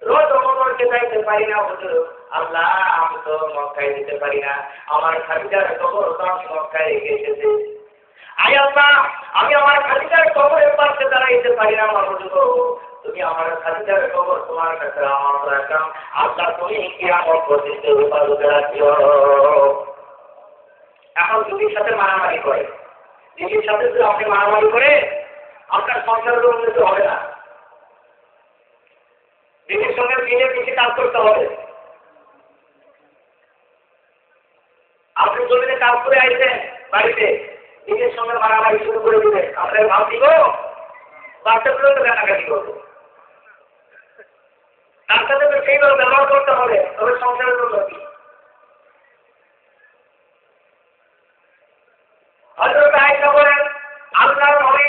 রোজ ওমরকে যাইতে পারি না হুজুর, আল্লাহ আমি তো মক্কায় যেতে পারি না, আমার খাদিজার কবর তো আমি মক্কায় রেখে এসেছি। আয় আল্লাহ, আমি আমার খাদিজার কবরের পাশে দাঁড়াইতে পারি না আমার হুজুর, তুমি আমার খাদিজার কবর তোমার কাছে আমার রাখলাম, আল্লাহ তুমি কিয়ামত পর্যন্ত হেফাজতে রাখিও। এখন দুটির সাথে মারামারি করে, দুটির সাথে যদি আপনি মারামারি করে আপনার সংসারের উন্নতি হবে না। দিদির সঙ্গে মিলে বেশি কাজ করতে হবে। আপনি জমিতে কাজ করে আইছেন বাড়িতে, দিদির সঙ্গে মারামারি শুরু করে দিবেন, আপনার ভাব দিব, বাচ্চাগুলো তো কাটাকাটি করবো। তার সাথে তো সেইভাবে ব্যবহার করতে হবে, তবে সংসারের উন্নতি। হযরত আয়েশা বলেন, আল্লাহর নবী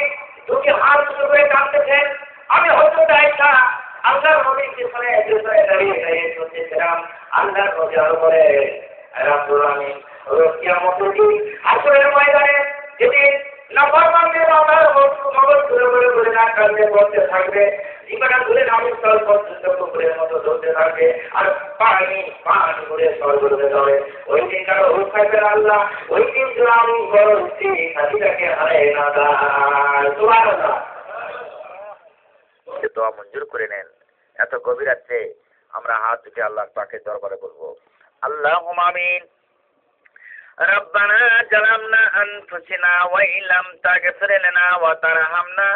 দুটি হাত উঁচু করে কাঁদতেছেন। আমি হযরত আয়েশা আল্লাহর নবীর পিছনে দাঁড়িয়ে শুনতেছিলাম। আল্লাহর নবী আরো বলে, রাব্বুল আলামিন কিয়ামতের দিন হাসরের ময়দানে যেদিন নাফরমানদের আল্লাহর মগজ ঘুরে ঘুরে না কাঁদতে বলতে থাকবে, জীবনে ঘুরে নামের স্থল পর্যন্ত পুকুরের মতো ধরতে থাকবে, আর পানি ঘুরে স্থল ঘুরে যাবে। ওই দিন কারো হুশ থাকবে আল্লাহ, ওই দিন আমি বলছি হাতিটাকে হারায় না যায়। সুবহানাল্লাহ। দোয়া মঞ্জুর করে নেন। এত গভীর আছে, আমরা হাত দুটি আল্লাহর পাকের দরবারে বলবো। আল্লাহুম্মা আমিন। ربنا ظلمنا أنفسنا وإن لم تغفر لنا وترحمنا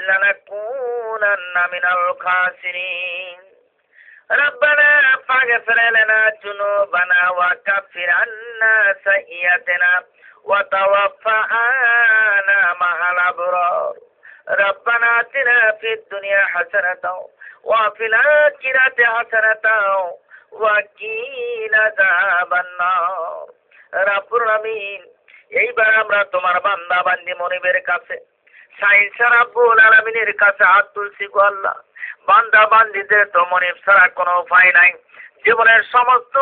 لنكونن من الخاسرين ربنا فاغفر لنا ذنوبنا وكفر عنا سيئاتنا وتوفنا مع الأبرار ربنا آتنا في الدنيا حسنة وفي الآخرة حسنة وقنا عذاب النار রাব্বুল আমিন। এইবার আমরা তোমার বান্দা বান্দি মনিবের কাছে, সাইয়েন্স রাব্বুল আলামিনের কাছে হাত তুলছি গো আল্লাহ। বান্দা বান্দিদের তো মনিব ছাড়া কোনো উপায় নাই। জীবনের সমস্ত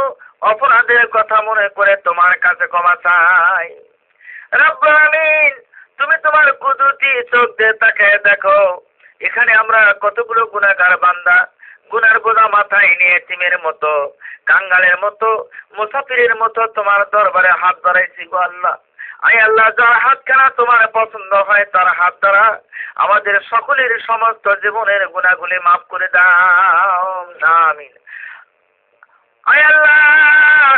অপরাধের কথা মনে করে তোমার কাছে ক্ষমা চাই। রাব্বুল আমিন, তুমি তোমার কুদরতি চোখ দিয়ে তাকায় দেখো, এখানে আমরা কতগুলো গুনাহগার বান্দা, গুনার বোঝা মাথায় নিয়ে এতিমের মতো, কাঙ্গালের মতো, মুসাফিরের মতো তোমার দরবারে হাত ধরাইছি গো আল্লাহ। আয় আল্লাহ, যার হাতখানা তোমার পছন্দ হয় তার হাত দ্বারা আমাদের সকলের সমস্ত জীবনের গুনাহগুলি মাফ করে দাও, আমিন। আয় আল্লাহ,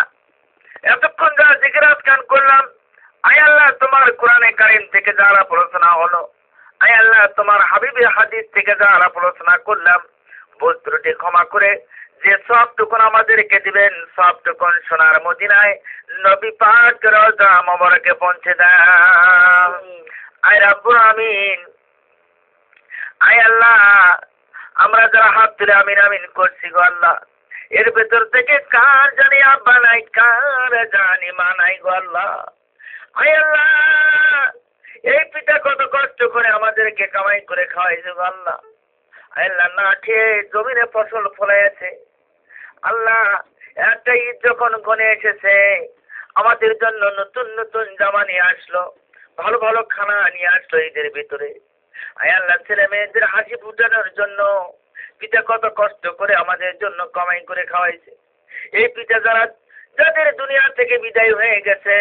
এতক্ষণ যা জিকির আজকান করলাম, আয় আল্লাহ তোমার কোরআনে কারীম থেকে যা আলোচনা হলো, আয় আল্লাহ তোমার হাবিবের হাদিস থেকে যা আলোচনা করলাম, ভুল ত্রুটি ক্ষমা করে যে সবটুকুন আমাদেরকে দিবেন, সবটুকুন সোনার মদিনায় নবী পাক রওজা মোবারকে পৌঁছে দাও। আয় রাব্বুল আমিন। আয় আল্লাহ, আমরা যারা হাত তুলে আমিন আমিন করছি গো আল্লাহ, এর ভেতর থেকে কার জানি আব্বা নাই, কার জানি মা নাই গো আল্লাহ। আয় আল্লাহ, এই পিতা কত কষ্ট করে আমাদেরকে কামাই করে খাওয়াইছে গো আল্লাহ। আল্লাহ, না খেয়ে জমিনে ফসল ফলাইছে আল্লাহ। একটা ঈদ যখন ঘনে এসেছে, আমাদের জন্য নতুন নতুন জামা নিয়ে আসলো, ভালো ভালো খানা নিয়ে আসলো ঈদের ভিতরে। আয় আল্লাহ, ছেলে মেয়েদের হাসি ফুটানোর জন্য পিতা কত কষ্ট করে আমাদের জন্য কামাই করে খাওয়াইছে। এই পিতা যাদের দুনিয়া থেকে বিদায় হয়ে গেছে,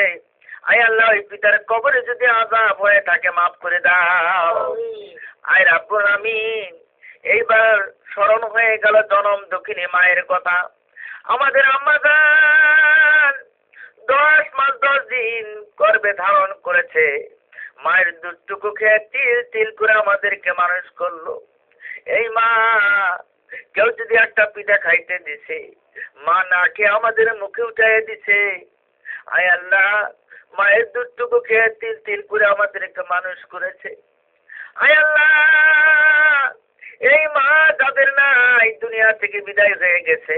আয় আল্লাহ, ওই পিতার কবরে যদি আযাব হয়ে থাকে মাফ করে দাও। আয় রাব্বুল আমিন, এইবার স্মরণ হয়ে গেল জনম দুঃখিনী মায়ের কথা। আমাদের আম্মা জান 10 মাস 10 দিন গর্ভে ধারণ করেছে, মায়ের দুধটুকু খেয়ে তিল তিল করে আমাদেরকে মানুষ করলো। এই মা কেউ যদি একটা পিঠা খাইতে দিছে, মা না খেয়ে আমাদের মুখে উঠাইয়ে দিছে। আয় আল্লাহ, মায়ের দুধটুকু খেয়ে তিল তিল করে আমাদেরকে মানুষ করেছে। আয় আল্লাহ, এই মা যাদের নাই দুনিয়া থেকে বিদায় হয়ে গেছে,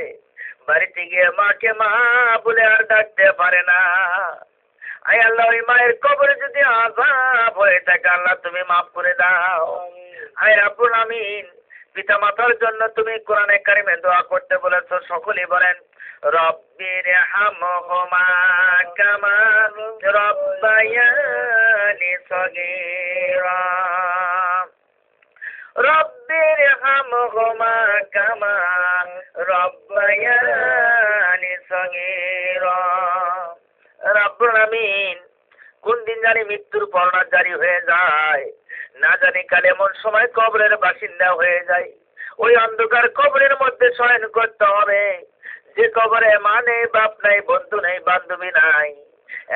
বাড়িতে গিয়ে মাকে মা বলে আর ডাকতে পারে না। আয় আল্লাহ, ওই মায়ের কবরে যদি আযাব হয়ে থাকে আল্লাহ তুমি মাফ করে দাও। আয় রাব্বুল আমিন, পিতা মাতার জন্য তুমি কোরআনে কারিমে দোয়া করতে বলেছো, সকলেই বলেন রব্বির হামহুমা কামা রব্বায়ানি সগীরা রব্বির হামহুমা কামা রব্বায়ানি সগীরা। রাব্বুল আমিন, কোন দিন জানি মৃত্যুর পরোয়া জারি হয়ে যায়, না জানি কাল এমন সময় কবরের বাসিন্দা হয়ে যায়। ওই অন্ধকার কবরের মধ্যে শয়ন করতে হবে, যে কবরে মা নেই, বাপ নাই, বন্ধু নেই, বান্ধবী নাই,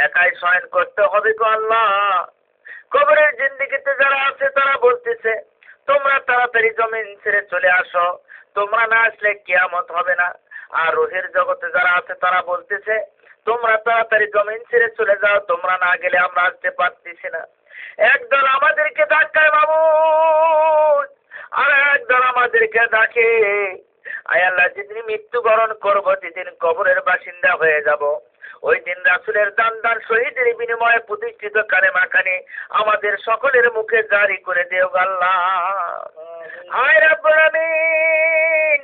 একাই শয়ন করতে হবে গো আল্লাহ। কবরের জিন্দেগিতে যারা আছে তারা বলতেছে তোমরা তাড়াতাড়ি জমিন ছেড়ে চলে আসো, তোমরা না আসলে কিয়ামত হবে না। আর রুহের জগতে যারা আছে তারা বলতেছে তোমরা তাড়াতাড়ি জমিন ছেড়ে চলে যাও, তোমরা না গেলে আমরা আসতে পারতেছি না। একদল আমাদেরকে ডাকায় মাবুদ, আর একদল আমাদেরকে ডাকে আয় আল্লাহ, যেদিন মৃত্যুবরণ করবো, যেদিন কবরের বাসিন্দা হয়ে যাব, ওই দিন রাসূলের দান দান শহীদের বিনিময়ে প্রতিষ্ঠিত কালেমা খানি আমাদের সকলের মুখে জারি করে দেও আল্লাহ। আয় রব্বুল আমিন,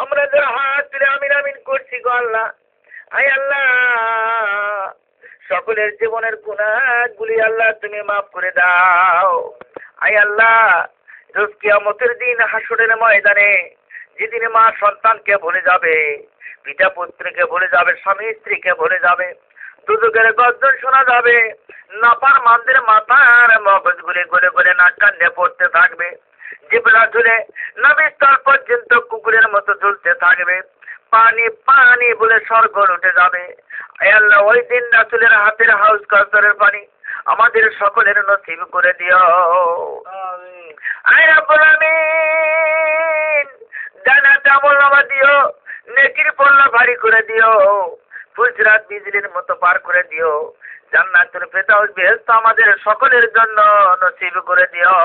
আমরা যারা হাত তুলে আমিন আমিন করছি গো আল্লাহ, আয় আল্লাহ সকলের জীবনের গুনাহগুলি আল্লাহ তুমি মাফ করে দাও। আয় আল্লাহ, রোজ কিয়ামতের দিন হাসরের ময়দানে যেদিন মা সন্তানকে ভুলে যাবে, পিতা পুত্রকে ভুলে যাবে, স্বামী স্ত্রীকে ভুলে যাবে, দুদকের গর্জন শোনা যাবে, নাফরমানদের মাথার মগজগুলি গলে গলে নাক কান্নে পড়তে থাকবে, জিহ্বা ঝুলে নাভিস্থল পর্যন্ত কুকুরের মতো ঝুলতে থাকবে, পানি পানি বলে স্বর্গ উঠে যাবে। আয় আল্লাহ, ওই দিন রাসূলের হাতের হাউজ কাউসারের পানি আমাদের সকলের নসিব করে দিও। আয় রব্বুল আমিন, জান্নাতে আমলনামা দিও, নেকির পাল্লা ভারী করে দিও, ফুলসিরাত বিজলির মতো পার করে দিও, জান্নাতুল ফেরদাউস বেহেশত আমাদের সকলের জন্য নসিব করে দিও।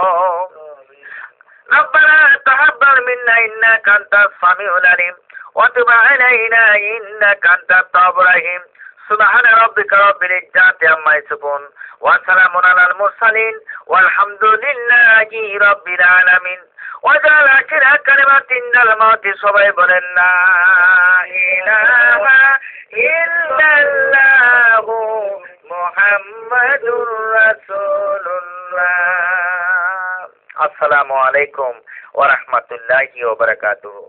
রব্বানা তাকাব্বাল মিন্না ইন্নাকা আনতাস সামিউল আলিম ওয়া তুব আলাইনা ইন্নাকা আনতাত তাওয়াবুর রহিম। সুবহানা রাব্বিকা রাব্বিল ইজ্জাতি আম্মা ইয়াসিফুন ওয়া সালামুন আলাল মুরসালিন ওয়ালহামদুলিল্লাহি রাব্বিল আলামিন। ওয়াজাল আখিরা কালিমাতিন মিনাল মাউতি, সবাই বলেন লা ইলাহা ইল্লাল্লাহু মুহাম্মাদুর রাসূলুল্লাহ। আসসালামু আলাইকুম ওয়া রাহমাতুল্লাহি ওয়া বারাকাতুহু।